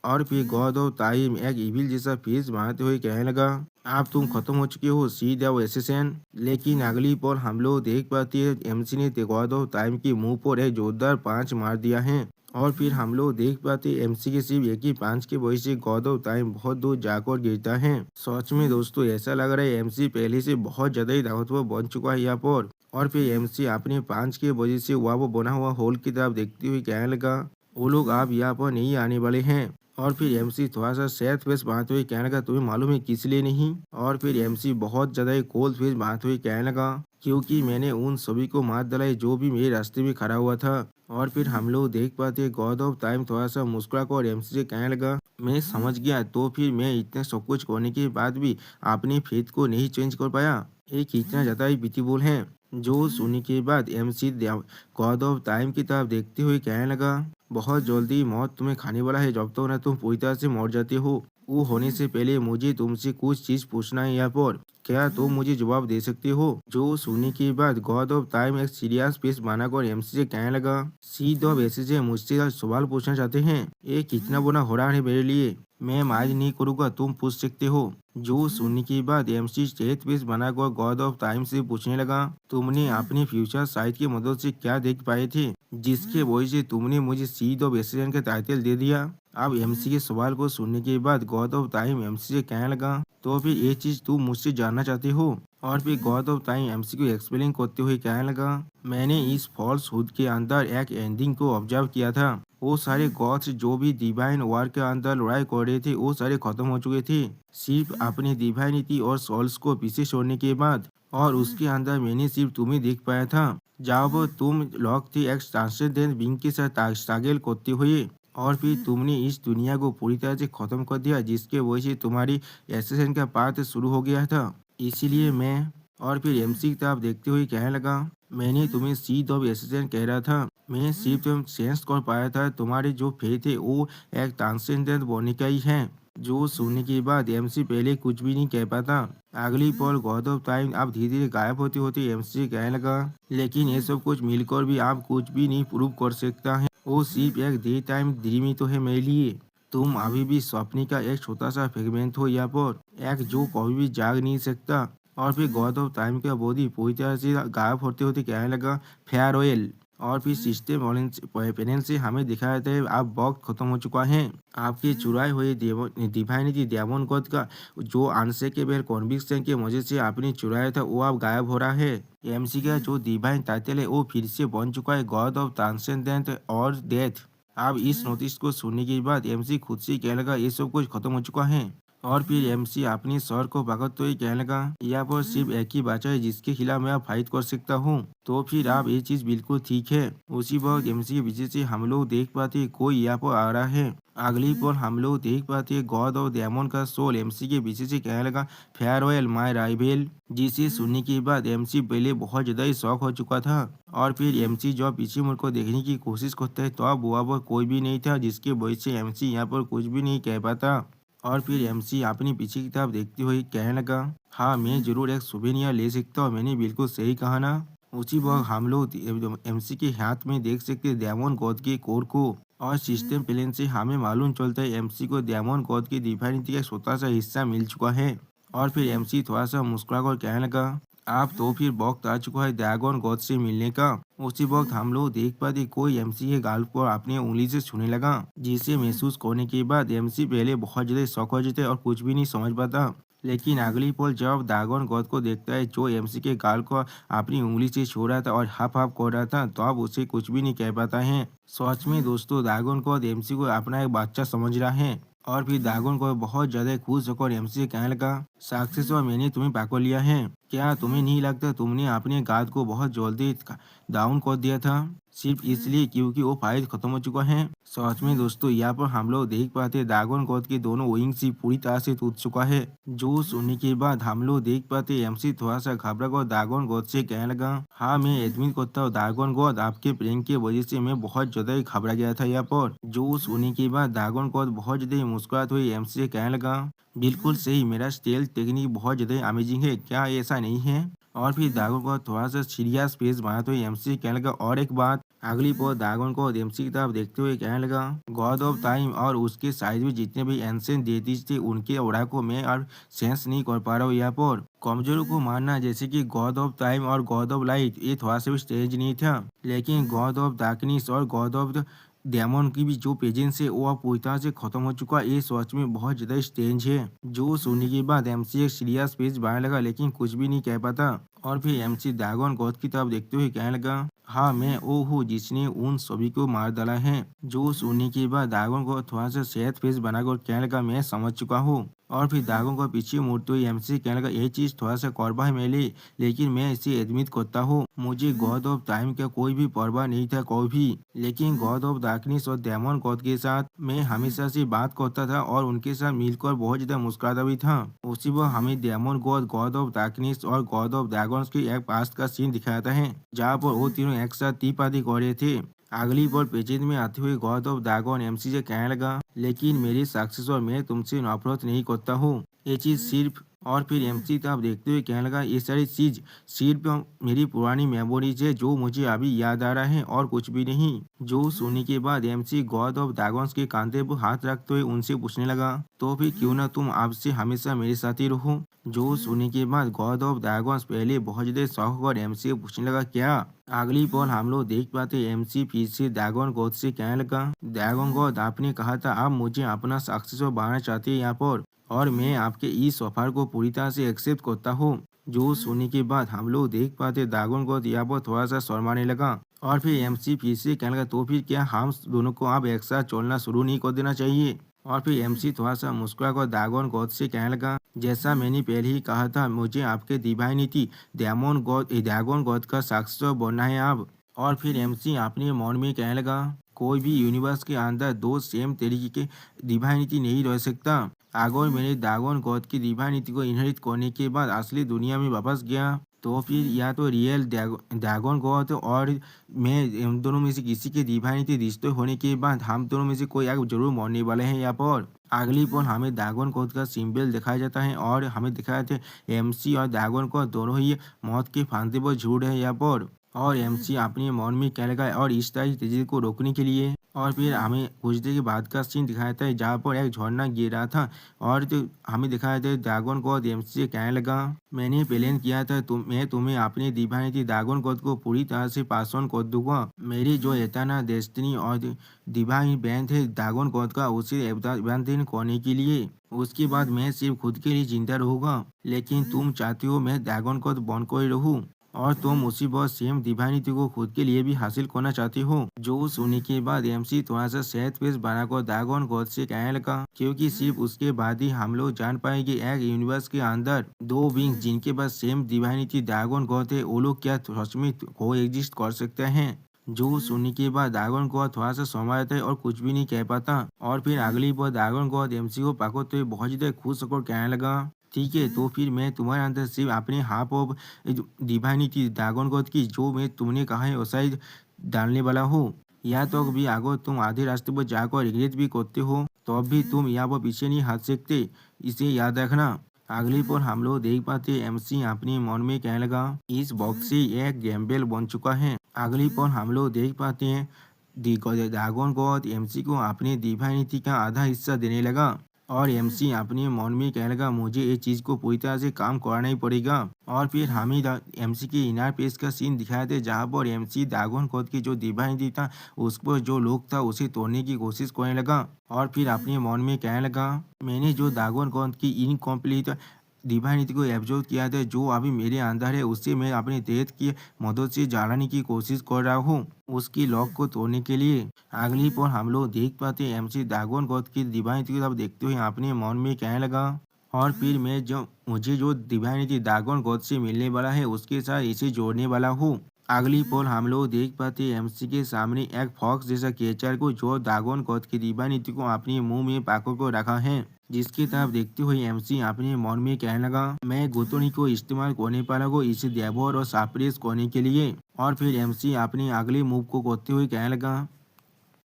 और फिर गॉड ऑफ टाइम एक इविल जैसा फेस बनाते हुए कहने लगा, आप तुम खत्म हो चुके हो सीड ऑफ एसेसिन। लेकिन अगली पल हम लोग देख पाते हैं एमसी ने गॉड ऑफ टाइम के मुंह पर एक जोरदार पांच मार दिया है। और फिर हम लोग देख पाते एमसी के सिर्फ एक ही पांच के वजह से गॉड ऑफ टाइम बहुत दूर जाकर गिरता है। सच में दोस्तों ऐसा लग रहा है एमसी पहले से बहुत ज्यादा ही ताकतवर बन चुका है यहाँ पर। और फिर एमसी अपने पांच के वजह से वहाँ वो बना हुआ होल की तरफ देखते हुए कहने लगा, वो लोग आप यहाँ पर नहीं आने वाले हैं। और फिर एमसी थोड़ा सा सैड फेस बनाते हुए कहने लगा, तुम्हें मालूम है किस लिए नहीं? और फिर एमसी बहुत ज्यादा कोल्ड फेस बनाते हुए कहने लगा, क्योंकि मैंने उन सभी को मार डाला है जो भी मेरे रास्ते में खड़ा हुआ था। और फिर हम लोग देख पाते गॉड ऑफ टाइम थोड़ा सा मुस्कुरा कर एमसी से कहने लगा, मैं समझ गया, तो फिर मैं इतने सब कुछ करने के बाद भी अपने फेथ को नहीं चेंज कर पाया, ये कितना ज्यादा ही ब्यूटीफुल है। जो सुनने के बाद एमसी गॉड ऑफ टाइम की तरफ देखते हुए कहने लगा, बहुत जल्दी मौत तुम्हें खाने वाला है, जब तक ना तुम पूरी तरह से मर जाते हो। वो होने से पहले मुझे तुमसे कुछ चीज पूछना है यहाँ पर, क्या तुम मुझे जवाब दे सकते हो? जो सुनने के बाद गॉड ऑफ टाइम एक सीरियस फेस बनाकर एमसी से कहने लगा, सीध ऑफ एसी से मुझसे सवाल पूछना चाहते हैं? ये कितना बुरा हो रहा है मेरे लिए, मैं आज नहीं करूँगा, तुम पूछ सकते हो। जो सुनने के बाद एमसी स्टेट फेस बनाकर गॉड ऑफ टाइम से पूछने लगा, तुमने अपने फ्यूचर साइट की मदद से क्या देख पाए थे जिसके वजह से तुमने मुझे सीड ऑफ एसिडेंट का टाइटल दे दिया? अब एमसी के सवाल को सुनने के बाद गॉड ऑफ टाइम एमसी से कहने लगा, तो फिर ये चीज तुम मुझसे जानना चाहते हो? और फिर गॉड ऑफ टाइम एमसी को एक्सप्लेन करते हुए कहने लगा, मैंने इस फॉल्स हुड के अंदर एक एंडिंग को ऑब्जर्व किया था। वो सारे गॉड्स जो भी डिवाइन वॉर के अंदर लड़ाई कर रहे थे वो सारे खत्म हो चुके थे, सिर्फ अपनी डिवाइनिटी और सोल्स को पीछे छोड़ने के बाद। और उसके अंदर मैंने सिर्फ तुम्हें देख पाया था जब तुम लॉक थे एक ट्रांसजेंडेंट बीइंग के साथ स्ट्रगल करते हुए। और फिर तुमने इस दुनिया को पूरी तरह से खत्म कर दिया, जिसके वजह से तुम्हारी एसेसन का पार्ट शुरू हो गया था। इसीलिए मैं। और फिर एमसी की तरफ देखते हुए कहने लगा, मैंने तुम्हें सीड ऑफ एसेसन कह रहा था, मैं सिर्फ तुम सेंस कर पाया था तुम्हारे जो फेथ है वो एक ट्रांसेंडेंट बनने का ही है। जो सुनने के बाद एमसी पहले कुछ भी नहीं कह पाता। अगली पल गॉड ऑफ टाइम अब धीरे धीरे गायब होते होते एमसी कहने लगा, लेकिन ये सब कुछ मिलकर भी आप कुछ भी नहीं प्रूव कर सकता है, वो सिर्फ एक डे टाइम ड्रीम ही तो है मेरे लिए। तुम अभी भी स्वप्न का एक छोटा सा फ्रेगमेंट हो यहाँ पर, एक जो कभी भी जाग नहीं सकता। और फिर गॉड ऑफ टाइम का बॉडी पूरी तरह से गायब होते होते कहने लगा, फेयरवेल। और फिर सिस्टम पैनल से हमें दिखाया जाता है अब वक्त खत्म हो चुका है। आपके चुराए हुए डिवाइनिटी डायमंड गॉड का जो अनशेकेबल कॉन्विक्शन के वजह से आपने चुराया था वो अब गायब हो रहा है। एमसी का जो डिवाइन टाइटल है वो फिर से बन चुका है गॉड ऑफ ट्रांसेंडेंट और डेथ। अब इस नोटिस को सुनने के बाद एमसी खुद से कहने लगा, ये सब कुछ खत्म हो चुका है। और फिर एमसी अपनी सर को पकड़ते हुए कहने लगा, यहाँ पर सिर्फ एक ही बच्चा है जिसके खिलाफ मैं अब फाइट कर सकता हूँ। तो फिर आप ये चीज बिल्कुल ठीक है। उसी वक्त एमसी के पीछे से हम लोग देख पाते कोई यहाँ पर आ रहा है। अगली पल हम लोग देख पाते गॉड ऑफ डायमंड का सोल एमसी के पीछे से कहने लगा, फेयरवेल माय राइवल। जिसे सुनने के बाद एमसी पहले बहुत ज्यादा ही शौक हो चुका था। और फिर एमसी जब पीछे मुड़ को देखने की कोशिश करता है तो अब वहाँ पर कोई भी नहीं था, जिसके वजह से एमसी यहाँ पर कुछ भी नहीं कह पाता। और फिर एमसी अपनी पीछे की तरफ देखते हुए कहने लगा, हाँ मैं जरूर एक सुवेनियर ले सकता हूँ, मैंने बिल्कुल सही कहा ना। उसी वक्त हम लोग एमसी के हाथ में देख सकते डायमंड गॉड के कोर को। और सिस्टम प्लेन से हमें मालूम चलता है एमसी को डायमंड गॉड की डिवाइनिटी का छोटा सा हिस्सा मिल चुका है। और फिर एमसी थोड़ा सा मुस्कुरा कर कहने लगा, आप तो फिर वक्त आ चुका है ड्रैगन गॉड से मिलने का। उसी वक्त हम लोग देख पाते कोई एमसी के गाल को अपनी उंगली से छूने लगा, जिसे महसूस करने के बाद एमसी पहले बहुत ज्यादा शौक हो जाते और कुछ भी नहीं समझ पाता। लेकिन अगली पल जब ड्रैगन गॉड को देखता है जो एमसी के गाल को अपनी उंगली से छू रहा था और हाफ हाफ कर रहा था, तो अब उसे कुछ भी नहीं कह पाता है। सच में दोस्तों ड्रैगन गॉड एमसी को अपना एक बच्चा समझ रहा है। और फिर दागोन को बहुत ज्यादा खुश होकर एमसी से कहने लगा, सक्सेस और मैंने तुम्हें पकड़ लिया है। क्या तुम्हें नहीं लगता तुमने अपने गार्ड को बहुत जल्दी डाउन कर दिया था, सिर्फ इसलिए क्योंकि वो फाइट खत्म हो चुका है। सच में दोस्तों, यहाँ पर हम लोग देख पाते हैं ड्रैगन गॉड के दोनों विंग्स ही पूरी तरह से टूट चुका है। जो सुनने के बाद हम लोग देख पाते एमसी थोड़ा सा घबरा कर ड्रैगन गॉड से कहने लगा, हाँ मैं एडमिट करता हूँ ड्रैगन गॉड, आपके प्रेम की वजह से मैं बहुत ज्यादा ही घबरा गया था यहाँ पर। जो सुनने के बाद ड्रैगन गॉड बहुत ज्यादा ही मुस्कुरात हुई एमसी से कहने लगा, बिल्कुल सही, मेरा स्टेल्थ टेक्निक बहुत ज्यादा अमेजिंग है, क्या ऐसा नहीं है। और फिर ड्रैगन को थोड़ा सा सीरियस फेस बना तो एमसी कहने लगा, और एक बात। अगली बार ड्रैगन को एमसी की तरफ देखते हुए कहने लगा, गॉड ऑफ टाइम और उसके साइड में जितने भी एंशिएंट डेटीज थे उनके ऑरा को मैं और सेंस नहीं कर पा रहा हूँ यहाँ पर। कमजोरों को मानना जैसे कि गॉड ऑफ टाइम और गॉड ऑफ लाइट ये थोड़ा सा भी स्टेज नहीं था, लेकिन गॉड ऑफ डार्कनेस और गॉड ऑफ डेमन की भी जो प्रेजेंस है वो अब पूरी तरह से खत्म हो चुका है, ये सोच में बहुत ज्यादा स्ट्रेंज है। जो सुनने के बाद एमसी एक सीरियस फेस बनाने लगा लेकिन कुछ भी नहीं कह पाता। और फिर एमसी ड्रैगन गॉड की तरफ देखते हुए कहने लगा, हाँ मैं वो हूँ जिसने उन सभी को मार डाला है। जो सुनने के बाद ड्रैगन को थोड़ा सा सैड फेस बनाकर कहने लगा, मैं समझ चुका हूँ। और फिर ड्रैगन को पीछे मुड़ते हुए एमसी कहने लगा, ये चीज थोड़ा सा कड़वा है मेरे लिए, लेकिन मैं इसे एडमिट करता हूँ, मुझे गॉड ऑफ टाइम का कोई भी परवाह नहीं था कोई भी, लेकिन गॉड ऑफ डार्कनेस और डेमन गॉड के साथ मैं हमेशा से बात करता था और उनके साथ मिलकर बहुत ज्यादा मुस्कुराता भी था। उसी वक्त हमें demon god, god of darkness और गॉड ऑफ ड्रैगन्स के एक पास्ट का सीन दिखाता है जहाँ पर वो तीनों एक साथ टी पार्टी कर रहे थे। अगली बार पेजेज में आते हुए गॉड ऑफ ड्रैगन एमसी से कहने लगा, लेकिन मेरी सक्सेस और मैं तुमसे नफरत नहीं करता हूँ, ये चीज सिर्फ। और फिर एमसी तब देखते हुए कहने लगा, ये सारी चीज सिर्फ मेरी पुरानी मेमोरीज है जो मुझे अभी याद आ रहा है और कुछ भी नहीं। जो सुनने के बाद एमसी गॉड ऑफ ड्रैगन्स के कांधे पर हाथ रखते हुए उनसे पूछने लगा, तो फिर क्यों ना तुम आपसे हमेशा मेरे साथ ही रहो। जो सुनने के बाद गॉड ऑफ ड्रैगन्स पहले बहुत ज्यादा शौक और एमसी से पूछने लगा, क्या। अगली पल हम लोग देख पाते एमसी फिर से ड्रैगन गॉड से कहने लगा, ड्रैगन गॉड आपने कहा था आप मुझे अपना सक्सेसर बनाना चाहते हैं यहाँ पर, और मैं आपके इस ऑफर को पूरी तरह से एक्सेप्ट करता हूँ। जो सुनने के बाद हम लोग देख पाते ड्रैगन गॉड यहाँ पर थोड़ा सा शर्माने लगा। और फिर एमसी फिर से कहने लगा, तो फिर क्या हम दोनों को अब एक साथ चलना शुरू नहीं कर देना चाहिए। और फिर एमसी थोड़ा सा मुस्कुरा कर ड्रैगन गॉड से कहने लगा, जैसा मैंने पहले ही कहा था मुझे आपके डिवाइनिटी ड्रैगन गॉड का सक्सेसर बनना है अब। और फिर एमसी अपने मन में कहने लगा, कोई भी यूनिवर्स के अंदर दो सेम तरीके के डिवाइनिटी नहीं रह सकता। अगर मैंने ड्रैगन गॉड की डिवाइनिटी को इनहेरिट करने के बाद असली दुनिया में वापस गया तो फिर या तो रियल ड्रैगन गॉड और मैं इन दोनों में से किसी के डिवाइनिटी रिश्ते होने के बाद हम दोनों में से कोई एक जरूर मरने वाले हैं यहाँ पर। अगली पल हमें ड्रैगन गॉड का सिंबल दिखाया जाता है और हमें दिखाया था एमसी और ड्रैगन गॉड दोनों ही मौत के फांदे पर झूठ है यहाँ पर। और एमसी अपने मन में कहने लगा, और इस तरह तेजी को रोकने के लिए। और फिर हमें कुछ देर के बाद का सीन दिखाया था जहाँ पर एक झरना गिर रहा था और तो हमें दिखाया था ड्रैगन गॉड एमसी से कहने लगा, मैंने प्लान किया था मैं तुम्हें अपने डिवाइनिटी ड्रैगन गॉड को पूरी तरह से पास ऑन कर दूंगा। मेरी जो एताना डेस्टिनी और डिवाइन बैंड है ड्रैगन गॉड का उसे अभिवादन करने के लिए, उसके बाद मैं सिर्फ खुद के लिए जिंदा रहूंगा। लेकिन तुम चाहती हो मैं ड्रैगन गॉड बनकर ही रहूं और तुम उसी बहुत सेम डिवाइनिटी को खुद के लिए भी हासिल करना चाहती हो। जो सुनने के बाद एमसी थोड़ा सा सैड फेस बनाकर ड्रैगन गॉड से कहने लगा, क्योंकि सिर्फ उसके बाद ही हम लोग जान पाएंगे एक यूनिवर्स के अंदर दो बींग्स जिनके पास सेम डिवाइनिटी ड्रैगन गॉड है वो लोग क्या सच में को एग्जिस्ट कर सकते हैं। जो सुनने के बाद ड्रैगन गॉड थोड़ा सा समय आता है और कुछ भी नहीं कह पाता। और फिर अगली बार ड्रैगन गॉड एमसी को पकड़ते हुए बहुत ज्यादा खुश होकर कहने लगा, ठीक है तो फिर मैं तुम्हारे अंदर सिर्फ अपने half of divinity dragon God की जो मैं तुमने कहा है वैसा ही डालने वाला हूँ। या तो भी अगर तुम आधे रास्ते पर जाकर रिग्रेट भी करते हो तो अब भी तुम यहाँ पर पीछे नहीं हट सकते, इसे याद रखना। अगली पर हम लोग देख पाते एमसी अपने मन में कहने लगा, इस बॉक्स से एक गैम्बल बन चुका है। अगली पर हम लोग देख पाते हैं ड्रैगन गॉड एमसी को अपने डिवाइनिटी का आधा हिस्सा देने लगा। और एमसी अपने मन में कहने लगा, मुझे ये चीज को पूरी तरह से काम कराना ही पड़ेगा। और फिर हमें एमसी के इनर पेज का सीन दिखाया था जहाँ पर एमसी ड्रैगन गॉड की जो डिवाइनिटी था उस पर जो लोग था उसे तोड़ने की कोशिश करने लगा। और फिर अपने मन में कहने लगा, मैंने जो ड्रैगन गॉड की इनकम्प्लीट डिवाइनिटी को एब्जॉर्ब किया था, जो अभी मेरे अंदर है उसे मैं अपनी डेथ की मदद से जलाने की कोशिश कर रहा हूँ उसकी लॉक को तोड़ने के लिए। अगली पर हम लोग देख पाते हैं एमसी दागोन गॉड की डिवाइनिटी को देखते हुए अपने मन में कहने लगा, और फिर मैं जो मुझे जो डिवाइनिटी दागोन गॉड से मिलने वाला है उसके साथ इसे जोड़ने वाला हूँ। अगली पल हम लोग देख पाते हैं एमसी के सामने एक फॉक्स जैसा क्रिएचर को, जो दागोन गॉड की डिवाइनिटी को अपने मुंह में पाकर को रखा है। जिसकी तरफ देखते हुए एमसी अपने मन में कहने लगा, मैं गुतोनी को इस्तेमाल करने वाला को इसे देवर और साप्रेस करने के लिए। और फिर एमसी अपने अगले मूव को करते हुए कहने लगा,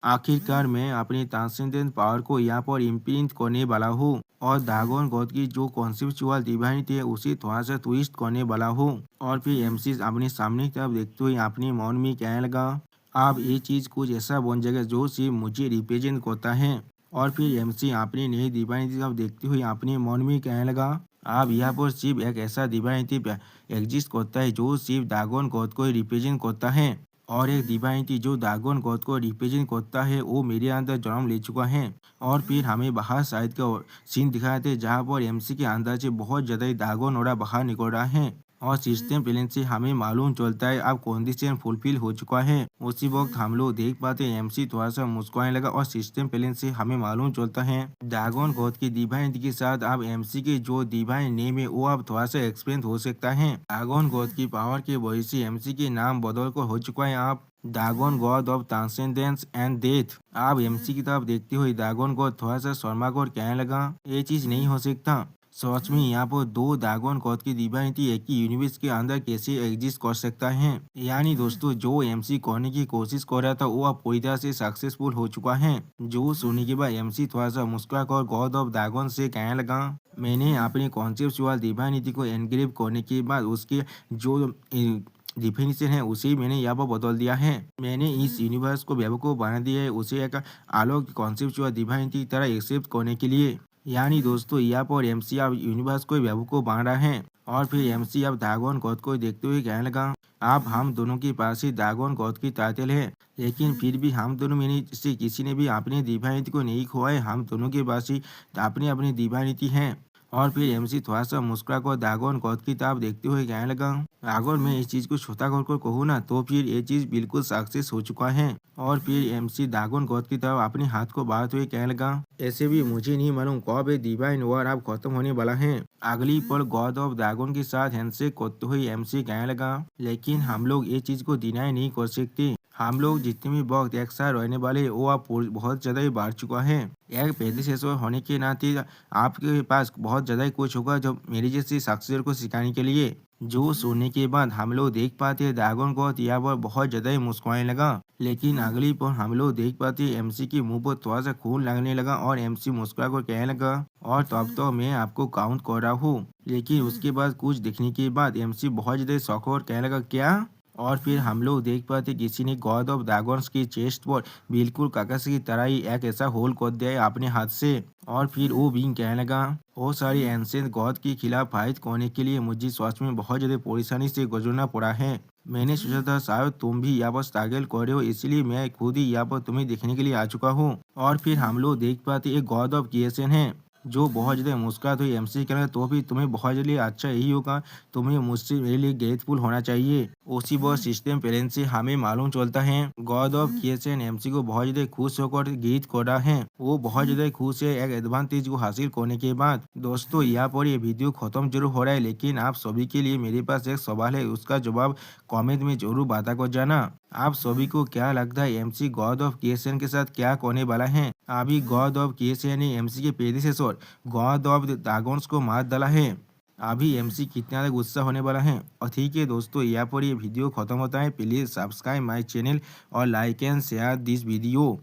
आखिरकार मैं अपनी ट्रांसेंडेंट पावर को यहाँ पर इम्प्रिंट करने वाला हूँ और दागोन गॉड की जो कॉन्सेप्चुअल डिवाइनिटी है उसे थोड़ा सा ट्विस्ट करने वाला हूँ। और फिर एमसी अपने सामने की तरफ देखते हुए अपने मन में कहने लगा, अब ये चीज कुछ ऐसा बन जाएगा जो सिर्फ मुझे रिप्रेजेंट करता है। और फिर एमसी अपनी नई डिवाइनिटी तरफ देखते हुए अपने मन में कहने लगा, अब यहाँ पर सिर्फ एक ऐसा डिवाइनिटी एग्जिस्ट करता है जो सिर्फ दागोन गॉड को रिप्रेजेंट करता है, और एक डिवाइनिटी जो दागोन गॉड को रिप्रेजेंट करता है वो मेरे अंदर जन्म ले चुका है। और फिर हमें बाहर साइड का सीन दिखाए थे जहाँ पर एमसी के अंदर से बहुत ज़्यादा दागोन और बाहर निकल रहा है, और सिस्टम प्लेन से हमें मालूम चलता है अब कंडीशन फुलफिल हो चुका है। उसी वक्त हम लोग देख पाते हैं एमसी थोड़ा सा मुस्कुराने लगा, और सिस्टम प्लेन से हमें मालूम चलता है ड्रैगन गॉड की डिवाइनिटी के साथ अब एमसी के जो डिवाइन नेम है वो अब थोड़ा सा एक्सपेंड हो सकता है। ड्रैगन गॉड की पावर की वजह से एमसी के नाम बदल कर हो चुका है अब dragon God of transcendence and death. आप एमसी की तरफ देखते हुए ड्रैगन गॉड थोड़ा सा शर्मा को कहने लगा, ये चीज नहीं हो सकता। सच में यहाँ पर दो ड्रैगन गॉड की डिवाइनिटी एक ही यूनिवर्स के अंदर कैसे एग्जिस्ट कर सकता है। यानी दोस्तों जो एमसी करने की कोशिश कर रहा था वो अब पूरी तरह से सक्सेसफुल हो चुका है। जो सुनने के बाद एमसी थोड़ा सा मुस्कुरा कर गॉड ऑफ ड्रैगन से कहने लगा, मैंने अपनी कॉन्सेप्चुअल डिवाइनिटी को एनग्रेव करने के बाद उसके जो डिफिनेशन है उसे मैंने यहाँ पर बदल दिया है। मैंने इस यूनिवर्स को बेवकूफ़ बना दिया है उसे एक अलग कॉन्सेप्चुअल डिवाइनिटी की तरह एक्सेप्ट करने के लिए। यानी दोस्तों यहाँ पर एमसी अब यूनिवर्स को बेवकूफ़ बना रहा है। और फिर एमसी अब ड्रैगन गॉड को देखते हुए कहने लगा, अब हम दोनों के पास ही ड्रैगन गॉड की टाइटल है, लेकिन फिर भी हम दोनों में से किसी ने भी अपनी डिवाइनिटी को नहीं खोआ है। हम दोनों के पास ही अपनी अपनी डिवाइनिटी है। और फिर एमसी थोड़ा सा मुस्कुरा कर ड्रैगन गॉड की तरफ देखते हुए कहने लगा, अगर मैं इस चीज को छोटा कर कहूँ ना तो फिर ये चीज बिल्कुल सक्सेस हो चुका है। और फिर एमसी ड्रैगन गॉड की तरफ अपने हाथ को बढ़ाते हुए कहने लगा, ऐसे भी मुझे नहीं मालूम कब ये डिवाइन वॉर अब खत्म होने वाला है। अगली पल गॉड ऑफ ड्रैगन के साथ हैंडशेक करते हुए एमसी कहने लगा, लेकिन हम लोग ये चीज को डिनाई नहीं कर सकते, हम लोग जितने भी वक्त एक साथ रहने वाले वो अब बहुत ज्यादा ही बढ़ चुका है। एक प्रेडिसेसर होने के नाते आपके पास बहुत ज्यादा ही कुछ होगा जो मेरी जैसी शख्सियत को सिखाने के लिए। जो सुनने के बाद हम लोग देख पाते हैं ड्रैगन गॉड यहाँ पर बहुत ज्यादा ही मुस्कुराने लगा, लेकिन अगली पर हम लोग देख पाते हैं एमसी की मुंह पर थोड़ा सा खून लगने लगा, और एमसी मुस्कुरा कर कहने लगा, और तब तो मैं आपको काउंट कर रहा हूँ। लेकिन उसके बाद कुछ देखने के बाद एमसी बहुत ज्यादा शौक और कहने लगा, क्या? और फिर हम लोग देख पाते किसी ने गॉड ऑफ ड्रैगन्स की चेस्ट पर बिल्कुल कागज की तरह ही एक ऐसा होल कर दिया है अपने हाथ से। और फिर वो बींग कहने लगा, बहुत सारी एंशिएंट गॉड के खिलाफ फाइट करने के लिए मुझे सच में बहुत ज्यादा परेशानी से गुजरना पड़ा है। मैंने सोचा था शायद तुम भी यहाँ पर स्ट्रगल कर रहे हो, इसलिए मैं खुद ही यहाँ पर तुम्हें देखने के लिए आ चुका हूँ। और फिर हम लोग देख पाते एक गॉड ऑफ क्रिएशन है जो बहुत ज्यादा मुस्कुराते हुए एमसी कहना, तो भी तुम्हें बहुत ज्यादा अच्छा यही होगा, तुम्हें मुझसे मेरे लिए ग्रेटफुल होना चाहिए। उसी वह सिस्टम पेरेंट से हमें मालूम चलता है गॉड ऑफ क्रिएशन एमसी को बहुत ज्यादा खुश होकर गीत कर रहा है, वो बहुत ज्यादा खुश है एक एडवांटेज को हासिल करने के बाद। दोस्तों यहाँ पर ये वीडियो खत्म जरूर हो रहा है, लेकिन आप सभी के लिए मेरे पास एक सवाल है, उसका जवाब कमेंट में जरूर बता कर जाना। आप सभी को क्या लगता है एमसी गॉड ऑफ क्रिएशन के साथ क्या करने वाला है? अभी गॉड ऑफ क्रिएशन ने एमसी के प्रेडिसेसर गॉड ऑफ ड्रैगन्स को मार डाला है। अभी एमसी कितना ज्यादा गुस्सा होने वाला है। और ठीक है दोस्तों यहाँ पर ये वीडियो खत्म होता है। प्लीज सब्सक्राइब माय चैनल और like and share this video.